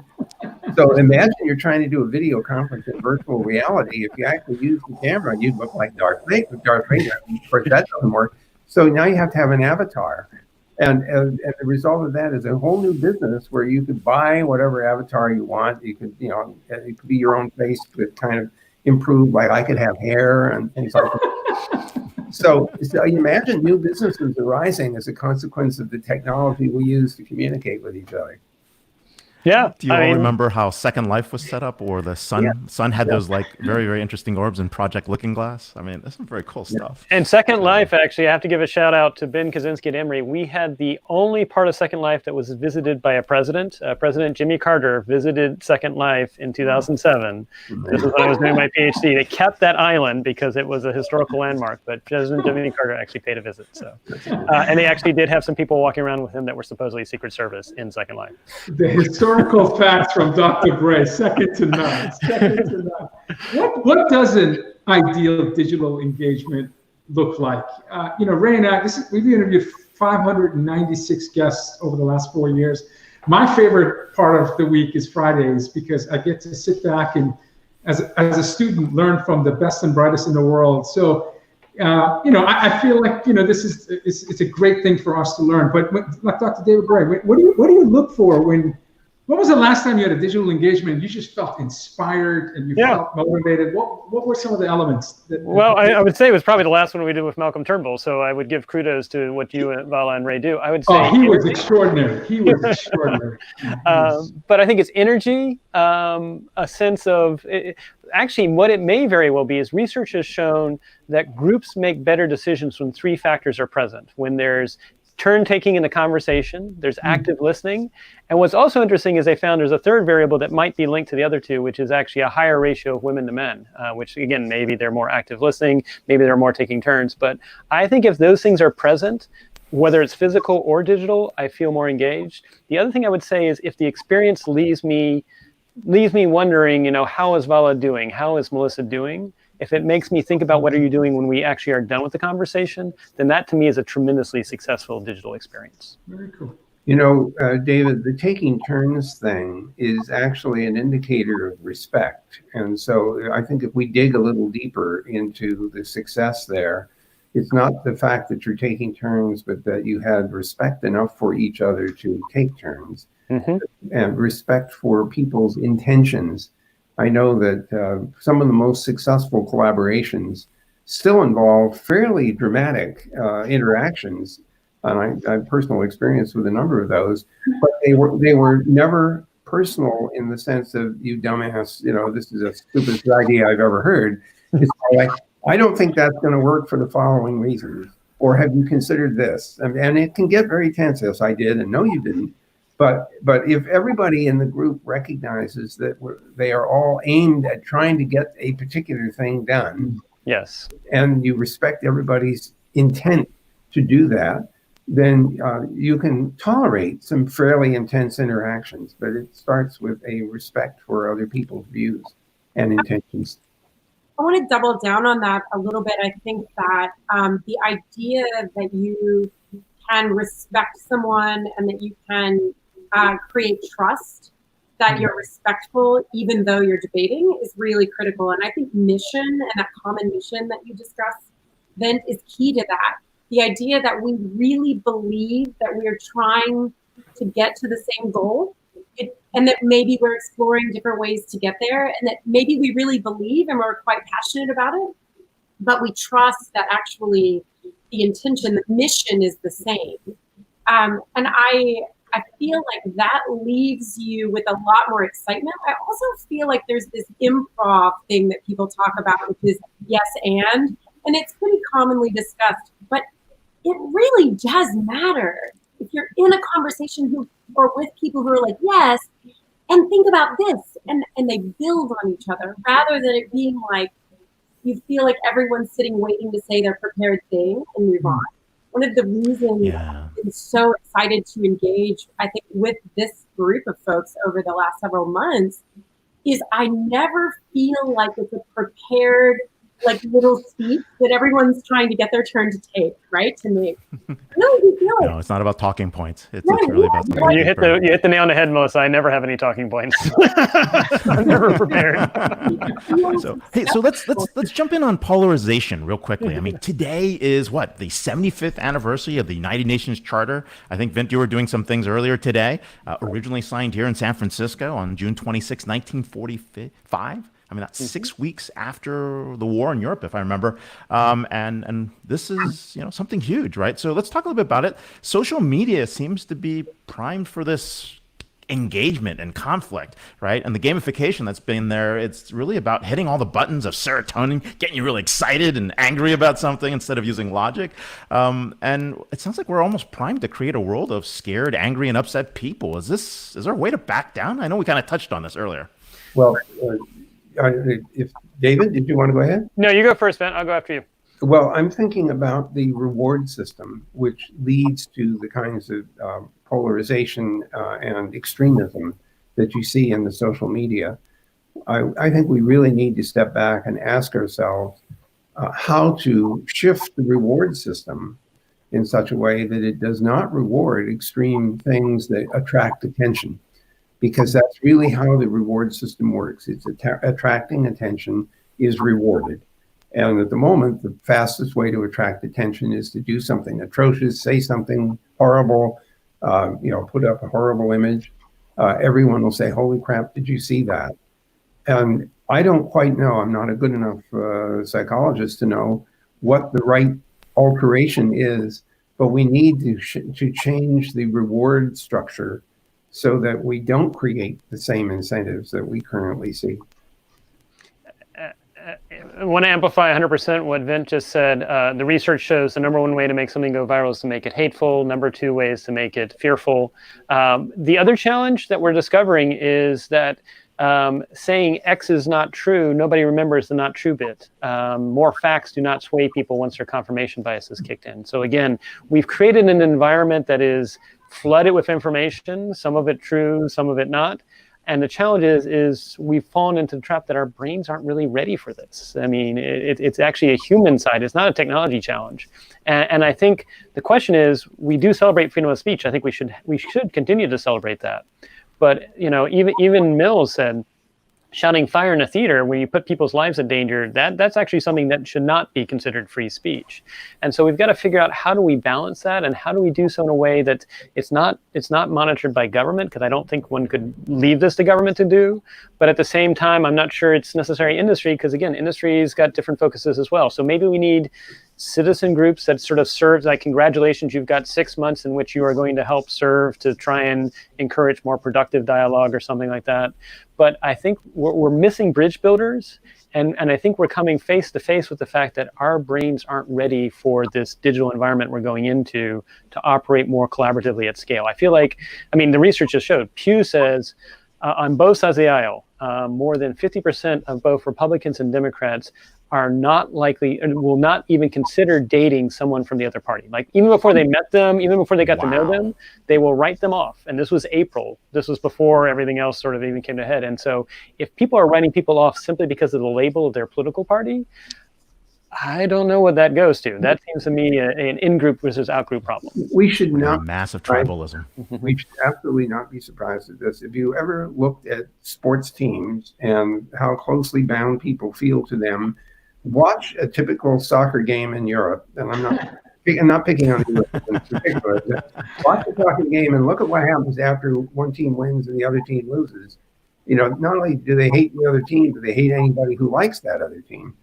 [SPEAKER 2] So imagine you're trying to do a video conference in virtual reality. If you actually use the camera, you'd look like Darth Vader. Of course, that doesn't work. So now you have to have an avatar. And the result of that is a whole new business where you could buy whatever avatar you want. You could, it could be your own face with kind of improved, like I could have hair and things like that. So you imagine new businesses arising as a consequence of the technology we use to communicate with each other.
[SPEAKER 4] Yeah.
[SPEAKER 1] Do you all remember how Second Life was set up, or the sun had those like very, very interesting orbs in Project Looking Glass? I mean, that's some very cool stuff.
[SPEAKER 4] And Second Life, actually, I have to give a shout out to Ben Kaczynski at Emory. We had the only part of Second Life that was visited by a president. President Jimmy Carter visited Second Life in 2007. This is when I was doing my PhD. They kept that island because it was a historical landmark, but President Jimmy Carter actually paid a visit. So, and they actually did have some people walking around with him that were supposedly Secret Service in Second Life.
[SPEAKER 5] The historical facts from Dr. Bray, second to none. Second to none. What does an ideal digital engagement look like? Ray and I, we've interviewed 596 guests over the last 4 years. My favorite part of the week is Fridays, because I get to sit back and, as a student, learn from the best and brightest in the world. So, I feel like, it's a great thing for us to learn. But like Dr. David Bray, what do you look for when was the last time you had a digital engagement? You just felt inspired and you felt motivated. What were some of the elements?
[SPEAKER 4] I would say it was probably the last one we did with Malcolm Turnbull. So I would give kudos to what you, Vala, and Ray do. I would say
[SPEAKER 5] he was extraordinary. He was extraordinary.
[SPEAKER 4] But I think it's energy, a sense of. Actually, what it may very well be is research has shown that groups make better decisions when three factors are present. When there's turn taking in the conversation, there's active listening. And what's also interesting is they found there's a third variable that might be linked to the other two, which is actually a higher ratio of women to men, which again, maybe they're more active listening, maybe they're more taking turns. But I think if those things are present, whether it's physical or digital, I feel more engaged. The other thing I would say is if the experience leaves me wondering, how is Vala doing? How is Melissa doing? If it makes me think about what are you doing when we actually are done with the conversation, then that to me is a tremendously successful digital experience.
[SPEAKER 5] Very cool.
[SPEAKER 2] David, the taking turns thing is actually an indicator of respect. And so I think if we dig a little deeper into the success there, it's not the fact that you're taking turns, but that you had respect enough for each other to take turns, and respect for people's intentions. I know that some of the most successful collaborations still involve fairly dramatic interactions, and I have personal experience with a number of those. But they were never personal in the sense of, you dumbass, this is the stupidest idea I've ever heard. It's like, I don't think that's going to work for the following reasons. Or have you considered this? And it can get very tense. Yes, I did, and no, you didn't. But if everybody in the group recognizes that they are all aimed at trying to get a particular thing done,
[SPEAKER 4] yes,
[SPEAKER 2] and you respect everybody's intent to do that, then you can tolerate some fairly intense interactions. But it starts with a respect for other people's views and intentions.
[SPEAKER 3] I want to double down on that a little bit. I think that the idea that you can respect someone and that you can create trust, that you're respectful even though you're debating, is really critical. And I think mission and that common mission that you discussed, Vint, is key to that. The idea that we really believe that we are trying to get to the same goal, and that maybe we're exploring different ways to get there, and that maybe we really believe and we're quite passionate about it, but we trust that actually the intention, the mission is the same. And I feel like that leaves you with a lot more excitement. I also feel like there's this improv thing that people talk about, which is yes and it's pretty commonly discussed, but it really does matter. If you're in a conversation or with people who are like, yes, and think about this, and they build on each other, rather than it being like, you feel like everyone's sitting waiting to say their prepared thing and move on. One of the reasons I've been so excited to engage, I think, with this group of folks over the last several months is I never feel like it's a prepared, like, little speech that everyone's trying to get their turn to take, right? To me. No, you feel like,
[SPEAKER 1] no, it's not about talking points. It's really about something.
[SPEAKER 4] You hit the nail on the head, Melissa. I never have any talking points. I'm never prepared.
[SPEAKER 1] So let's jump in on polarization real quickly. I mean, today is what, the 75th anniversary of the United Nations Charter. I think, Vint, you were doing some things earlier today. Originally signed here in San Francisco on June 26, 1945. I mean, that's 6 weeks after the war in Europe, if I remember. And this is, something huge, right? So let's talk a little bit about it. Social media seems to be primed for this engagement and conflict, right? And the gamification that's been there, it's really about hitting all the buttons of serotonin, getting you really excited and angry about something instead of using logic. And it sounds like we're almost primed to create a world of scared, angry, and upset people. Is there a way to back down? I know we kind of touched on this earlier.
[SPEAKER 2] Well, if David, did you want to go ahead?
[SPEAKER 4] No, you go first, Ben. I'll go after you.
[SPEAKER 2] Well, I'm thinking about the reward system, which leads to the kinds of polarization and extremism that you see in the social media. I think we really need to step back and ask ourselves how to shift the reward system in such a way that it does not reward extreme things that attract attention, because that's really how the reward system works. It's attracting attention is rewarded. And at the moment, the fastest way to attract attention is to do something atrocious, say something horrible, put up a horrible image. Everyone will say, holy crap, did you see that? And I don't quite know, I'm not a good enough psychologist to know what the right alteration is, but we need to change the reward structure so that we don't create the same incentives that we currently see.
[SPEAKER 4] I want to amplify 100% what Vint just said. The research shows the number one way to make something go viral is to make it hateful. Number two way is to make it fearful. The other challenge that we're discovering is that saying X is not true, nobody remembers the not true bit. More facts do not sway people once their confirmation bias is kicked in. So again, we've created an environment that is flooded with information, some of it true, some of it not. And the challenge is we've fallen into the trap that our brains aren't really ready for this. I mean, it's actually a human side. It's not a technology challenge. And I think the question is, we do celebrate freedom of speech. I think we should continue to celebrate that. But even Mills said, shouting fire in a theater where you put people's lives in danger, that's actually something that should not be considered free speech. And so we've got to figure out, how do we balance that, and how do we do so in a way that it's not monitored by government, because I don't think one could leave this to government to do. But at the same time, I'm not sure it's necessary industry, because again, industry's got different focuses as well. So maybe we need citizen groups that sort of serve, like, congratulations, you've got 6 months in which you are going to help serve to try and encourage more productive dialogue or something like that. But I think we're missing bridge builders, and I think we're coming face to face with the fact that our brains aren't ready for this digital environment we're going into to operate more collaboratively at scale. I feel like, the research just showed, Pew says on both sides of the aisle, more than 50% of both Republicans and Democrats are not likely and will not even consider dating someone from the other party. Like, even before they met them, even before they got to know them, they will write them off. And this was April. This was before everything else sort of even came to head. And so if people are writing people off simply because of the label of their political party, I don't know what that goes to. That seems to me an in-group versus out-group problem.
[SPEAKER 2] We should not.
[SPEAKER 1] Massive tribalism.
[SPEAKER 2] We should absolutely not be surprised at this. If you ever looked at sports teams and how closely bound people feel to them, watch a typical soccer game in Europe, and I'm not picking on the US in particular. Watch a soccer game and look at what happens after one team wins and the other team loses. Not only do they hate the other team, but they hate anybody who likes that other team.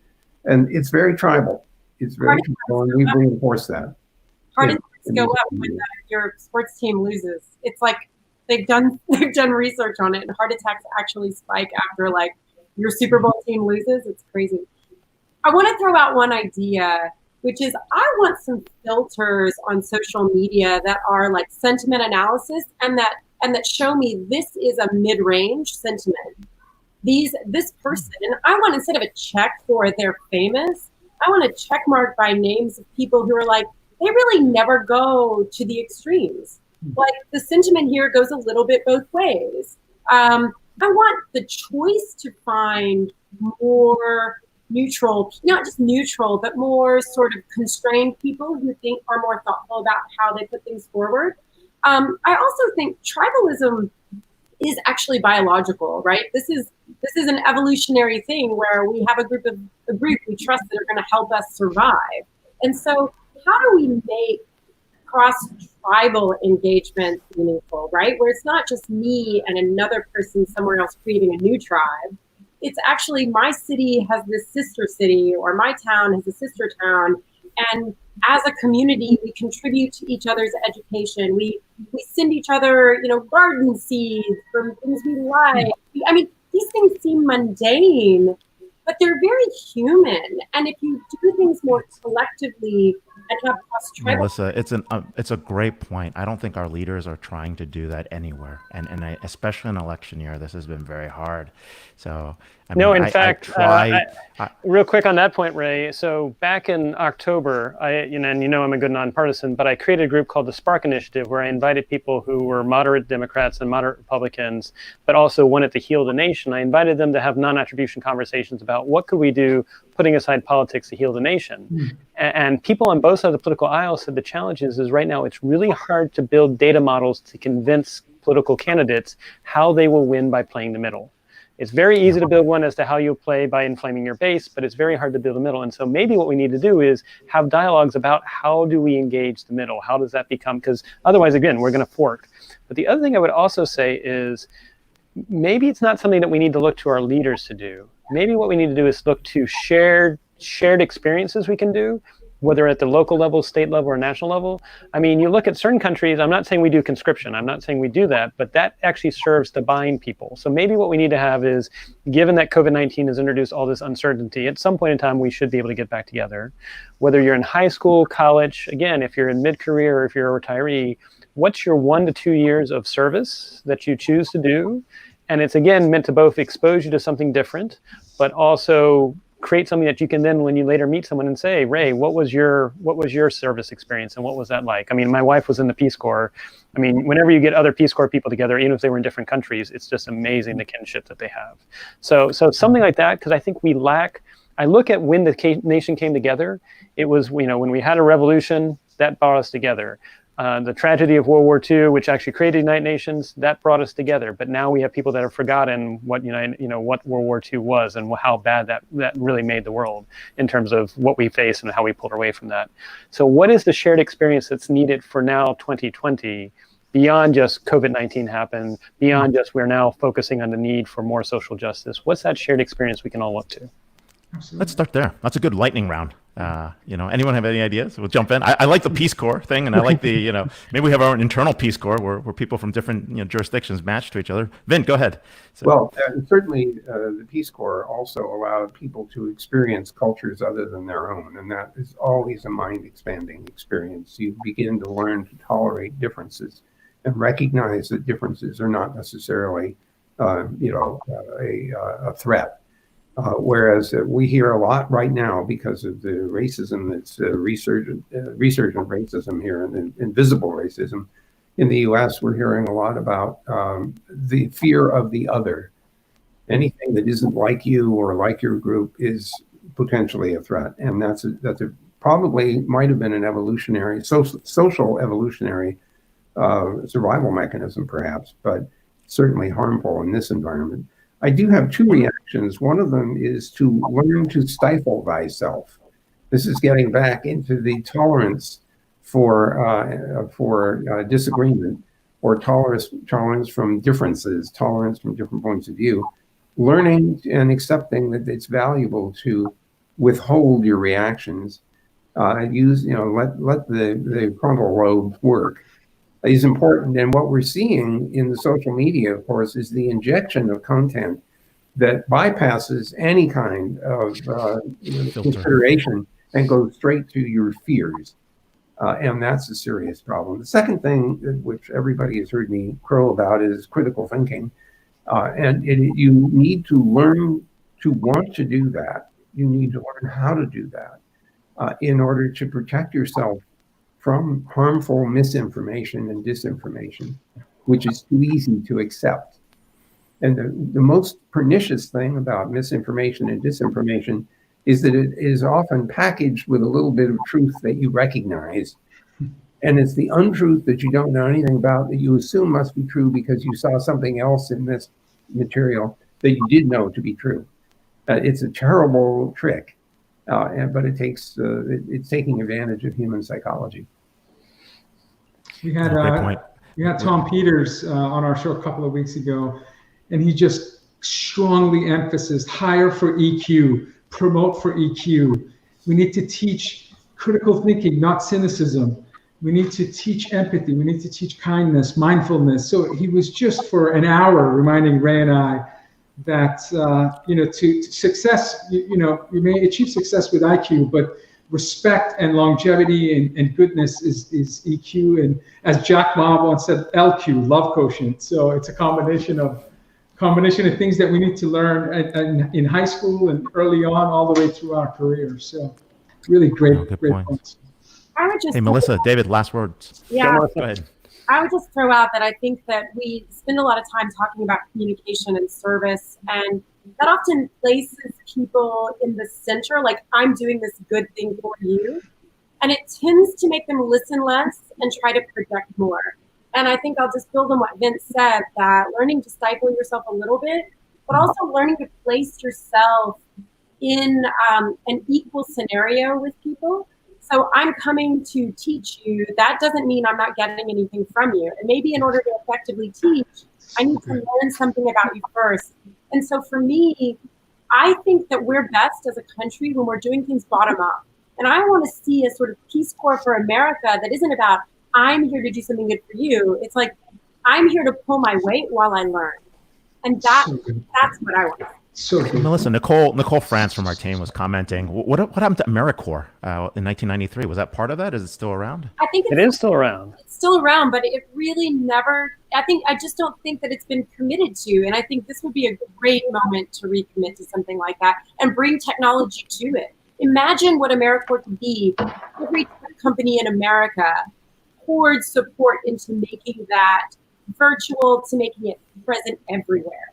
[SPEAKER 2] And it's very tribal. It's very tribal, and we've reinforced that.
[SPEAKER 3] Heart attacks go up when your sports team loses. It's like they've done research on it, and heart attacks actually spike after, like, your Super Bowl team loses. It's crazy. I want to throw out one idea, which is I want some filters on social media that are like sentiment analysis and that show me this is a mid-range sentiment. This person, I want, instead of a check for they're famous, I want a check mark by names of people who are like, they really never go to the extremes. Like, the sentiment here goes a little bit both ways. I want the choice to find more neutral, not just neutral, but more sort of constrained people who are more thoughtful about how they put things forward. I also think tribalism is actually biological, right? This is an evolutionary thing where we have a group we trust that are going to help us survive. And so how do we make cross-tribal engagement meaningful, right? Where it's not just me and another person somewhere else creating a new tribe. It's actually my city has this sister city, or my town has a sister town, and as a community, we contribute to each other's education. We send each other, garden seeds from things we like. I mean, these things seem mundane, but they're very human. And if you do things more collectively and have cross-tribal,
[SPEAKER 1] Melissa, it's a great point. I don't think our leaders are trying to do that anywhere, and especially in election year, this has been very hard. So
[SPEAKER 4] in fact, real quick on that point, Ray. So back in October, and I'm a good nonpartisan, but I created a group called the Spark Initiative, where I invited people who were moderate Democrats and moderate Republicans, but also wanted to heal the nation. I invited them to have non-attribution conversations about what could we do, putting aside politics, to heal the nation. And people on both sides of the political aisle said the challenge is right now it's really hard to build data models to convince political candidates how they will win by playing the middle. It's very easy to build one as to how you play by inflaming your base, but it's very hard to build a middle. And so maybe what we need to do is have dialogues about how do we engage the middle? How does that become? Because otherwise, again, we're going to fork. But the other thing I would also say is maybe it's not something that we need to look to our leaders to do. Maybe what we need to do is look to shared experiences we can do, whether at the local level, state level, or national level. I mean, you look at certain countries, I'm not saying we do conscription, I'm not saying we do that, but that actually serves to bind people. So maybe what we need to have is, given that COVID-19 has introduced all this uncertainty, at some point in time, we should be able to get back together. Whether you're in high school, college, again, if you're in mid-career or if you're a retiree, what's your 1 to 2 years of service that you choose to do? And it's, again, meant to both expose you to something different, but also create something that you can then, when you later meet someone and say, Ray, what was your service experience and what was that like? I mean, my wife was in the Peace Corps. I mean, whenever you get other Peace Corps people together, even if they were in different countries, it's just amazing the kinship that they have. So something like that, because I think we lack, I look at when the nation came together, it was, when we had a revolution, that brought us together. The tragedy of World War II, which actually created the United Nations, that brought us together. But now we have people that have forgotten what what World War II was and how bad that really made the world in terms of what we face and how we pulled away from that. So what is the shared experience that's needed for now 2020, beyond just COVID-19 happened, beyond just we're now focusing on the need for more social justice? What's that shared experience we can all look to?
[SPEAKER 5] Absolutely.
[SPEAKER 1] Let's start there. That's a good lightning round. Anyone have any ideas? We'll jump in. I like the Peace Corps thing, and I like the, maybe we have our own internal Peace Corps where people from different jurisdictions match to each other. Vint, go ahead.
[SPEAKER 2] Well, certainly the Peace Corps also allowed people to experience cultures other than their own, and that is always a mind-expanding experience. You begin to learn to tolerate differences and recognize that differences are not necessarily, a threat. Whereas we hear a lot right now because of the racism that's resurgent racism here and invisible racism in the U.S. We're hearing a lot about the fear of the other. Anything that isn't like you or like your group is potentially a threat, and that's probably might have been an evolutionary social evolutionary survival mechanism, perhaps, but certainly harmful in this environment. I do have two reactions. One of them is to learn to stifle thyself. This is getting back into the tolerance for disagreement, or tolerance from differences, tolerance from different points of view. Learning and accepting that it's valuable to withhold your reactions. Let the frontal lobe work is important. And what we're seeing in the social media, of course, is the injection of content that bypasses any kind of consideration and goes straight to your fears. And that's a serious problem. The second thing, which everybody has heard me crow about, is critical thinking. You need to learn to want to do that. You need to learn how to do that in order to protect yourself from harmful misinformation and disinformation, which is too easy to accept. And the most pernicious thing about misinformation and disinformation is that it is often packaged with a little bit of truth that you recognize. And it's the untruth that you don't know anything about that you assume must be true because you saw something else in this material that you did know to be true. It's a terrible trick, but it's taking advantage of human psychology.
[SPEAKER 5] We had Tom Peters on our show a couple of weeks ago, and he just strongly emphasized hire for EQ, promote for EQ. We need to teach critical thinking, not cynicism. We need to teach empathy. We need to teach kindness, mindfulness. So he was just for an hour reminding Ray and I that, to success, you may achieve success with IQ, but respect and longevity and goodness is EQ. And as Jack Ma once said, LQ, love quotient. So it's a combination of things that we need to learn in high school and early on, all the way through our careers. So really great points.
[SPEAKER 3] I would just
[SPEAKER 1] Hey, Melissa, David, last words.
[SPEAKER 3] Yeah.
[SPEAKER 1] Go ahead.
[SPEAKER 3] I would just throw out that I think that we spend a lot of time talking about communication and service, and that often places people in the center, like I'm doing this good thing for you. And it tends to make them listen less and try to project more. And I think I'll just build on what Vint said, that learning to stifle yourself a little bit, but also learning to place yourself in an equal scenario with people. So I'm coming to teach you. That doesn't mean I'm not getting anything from you. And maybe in order to effectively teach, I need to learn something about you first. And so for me, I think that we're best as a country when we're doing things bottom up. And I want to see a sort of Peace Corps for America that isn't about, I'm here to do something good for you. It's like, I'm here to pull my weight while I learn. And that's what I want.
[SPEAKER 2] So good.
[SPEAKER 1] Melissa, Nicole France from our team was commenting. What happened to AmeriCorps in 1993? Was that part of that? Is it still around?
[SPEAKER 3] I think
[SPEAKER 4] It is still around.
[SPEAKER 3] It's still around, but it really never. I just don't think that it's been committed to, and I think this would be a great moment to recommit to something like that and bring technology to it. Imagine what AmeriCorps could be. Every company in America poured support into making that virtual, to making it present everywhere.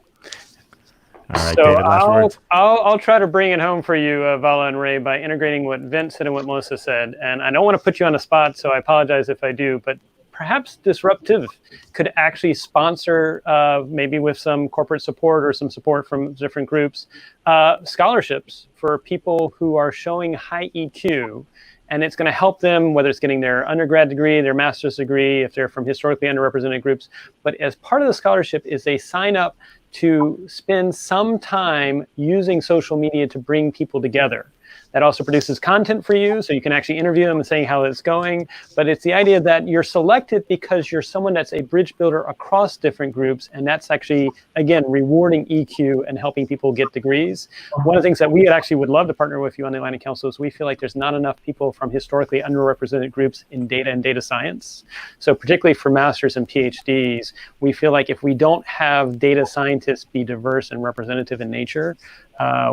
[SPEAKER 1] All right,
[SPEAKER 4] So
[SPEAKER 1] David, last words.
[SPEAKER 4] I'll try to bring it home for you, Vala and Ray, by integrating what Vint said and what Melissa said. And I don't want to put you on the spot, so I apologize if I do, but perhaps DisrupTV could actually sponsor, maybe with some corporate support or some support from different groups, scholarships for people who are showing high EQ. And it's going to help them, whether it's getting their undergrad degree, their master's degree, if they're from historically underrepresented groups. But as part of the scholarship is they sign up to spend some time using social media to bring people together. That also produces content for you, so you can actually interview them and saying how it's going. But it's the idea that you're selected because you're someone that's a bridge builder across different groups, and that's actually, again, rewarding EQ and helping people get degrees. One of the things that we actually would love to partner with you on the Atlantic Council is we feel like there's not enough people from historically underrepresented groups in data and data science. So particularly for masters and PhDs, we feel like if we don't have data scientists be diverse and representative in nature,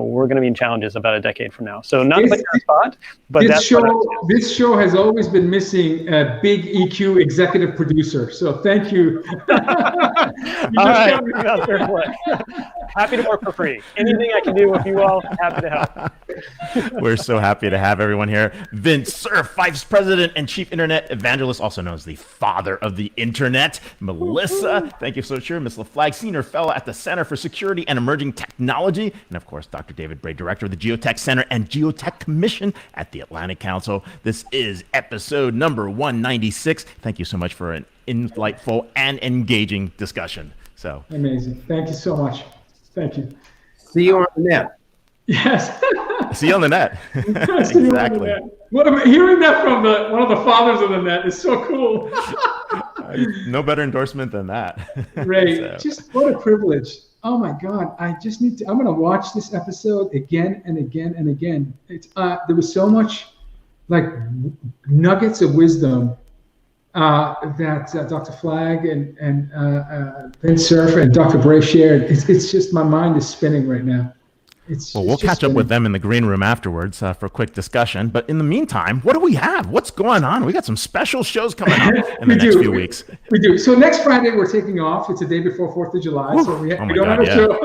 [SPEAKER 4] we're going to be in challenges about a decade from now. So not to put you on the spot, but
[SPEAKER 5] this show has always been missing a big EQ executive producer. So thank you.
[SPEAKER 4] All right. Happy to work for free. Anything I can do with you all, happy to help.
[SPEAKER 1] We're so happy to have everyone here. Vint Cerf, Vice President and Chief Internet Evangelist, also known as the father of the internet. Melissa, thank you so much. Miss Flagg, Senior Fellow at the Center for Security and Emerging Technology. And of course, Dr. David Bray, Director of the Geotech Center and Geotech Commission at the Atlantic Council. This is episode number 196. Thank you so much for an insightful and engaging discussion. So
[SPEAKER 5] amazing. Thank you so much. Thank you.
[SPEAKER 2] See you on the net.
[SPEAKER 5] Yes.
[SPEAKER 1] See you on the net. Exactly.
[SPEAKER 5] Hearing that from one of the fathers of the net is so cool.
[SPEAKER 1] No better endorsement than that.
[SPEAKER 5] Ray, just what a privilege. Oh my God, I'm going to watch this episode again and again and again. There was so much like nuggets of wisdom that Dr. Flagg and Vint Cerf and Dr. Bray shared. It's just, my mind is spinning right now.
[SPEAKER 1] We'll catch up with them in the green room afterwards for a quick discussion. But in the meantime, what do we have? What's going on? We got some special shows coming up in the next few weeks.
[SPEAKER 5] We do. So next Friday, we're taking off. It's the day before 4th of July.
[SPEAKER 1] Woo.
[SPEAKER 5] So we don't have a show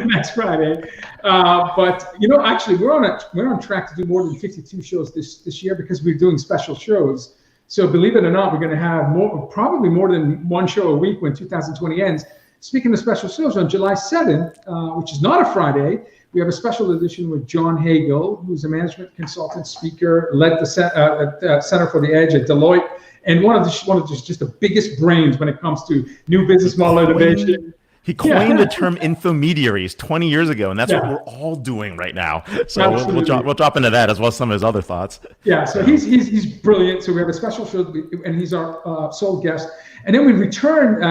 [SPEAKER 5] next Friday. But, actually, we're on track to do more than 52 shows this year because we're doing special shows. So believe it or not, we're going to have probably more than one show a week when 2020 ends. Speaking of special shows, on July 7th, which is not a Friday, we have a special edition with John Hagel, who's a management consultant, speaker, led the Center for the Edge at Deloitte, and one of just the biggest brains when it comes to new business model innovation.
[SPEAKER 1] He coined the term infomediaries 20 years ago, and that's what we're all doing right now. So we'll drop into that as well as some of his other thoughts.
[SPEAKER 5] Yeah, so he's brilliant. So we have a special show, and he's our sole guest. And then we return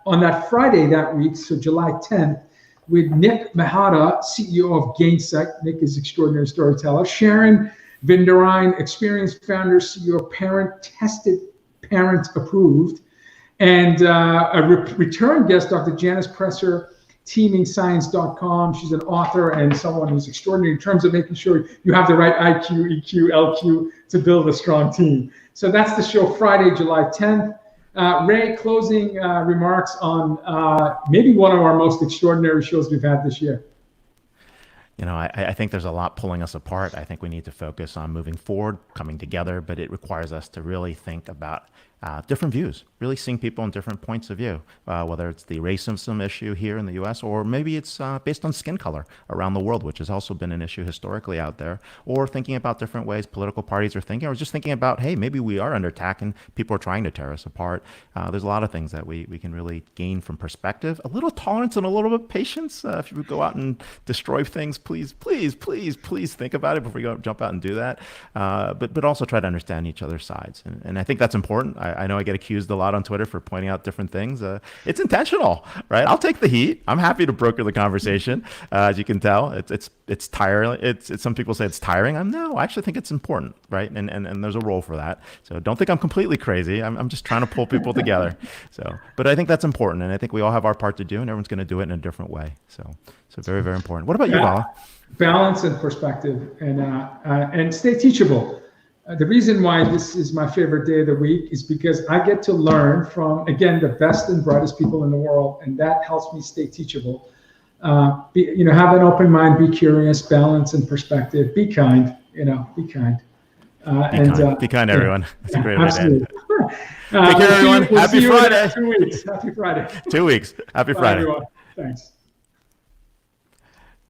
[SPEAKER 5] on that Friday that week, so July 10th, with Nick Mahata, CEO of GainSec. Nick is extraordinary storyteller. Sharon Vinderine, experienced founder, CEO of Parent Tested, Parent Approved. And a return guest, Dr. Janice Presser, teamingscience.com. She's an author and someone who's extraordinary in terms of making sure you have the right IQ, EQ, LQ to build a strong team. So that's the show, Friday, July 10th. Ray, closing remarks on maybe one of our most extraordinary shows we've had this year.
[SPEAKER 1] You know, I think there's a lot pulling us apart. I think we need to focus on moving forward, coming together, but it requires us to really think about different views, really seeing people in different points of view, whether it's the racism issue here in the US, or maybe it's based on skin color around the world, which has also been an issue historically out there, or thinking about different ways political parties are thinking, or just thinking about, hey, maybe we are under attack and people are trying to tear us apart. There's a lot of things that we can really gain from perspective, a little tolerance and a little bit of patience. If you go out and destroy things, please think about it before you go jump out and do that. But also try to understand each other's sides. And I think that's important. I know I get accused a lot on Twitter for pointing out different things. It's intentional, right? I'll take the heat. I'm happy to broker the conversation. As you can tell, it's tiring. It's some people say it's tiring. No, I actually think it's important, right? And there's a role for that. So don't think I'm completely crazy. I'm just trying to pull people together. But I think that's important, and I think we all have our part to do, and everyone's going to do it in a different way. So very, very important. What about you, Vala?
[SPEAKER 5] Balance and perspective, and stay teachable. The reason why this is my favorite day of the week is because I get to learn from, again, the best and brightest people in the world, and that helps me stay teachable. Have an open mind, be curious, balance and perspective, be kind. Be kind.
[SPEAKER 1] Be kind, everyone. That's a great way to end.
[SPEAKER 5] Take
[SPEAKER 1] care, everyone. Happy Friday.
[SPEAKER 5] 2 weeks. Happy Friday.
[SPEAKER 1] 2 weeks. Happy Friday.
[SPEAKER 5] Bye, everyone. Thanks.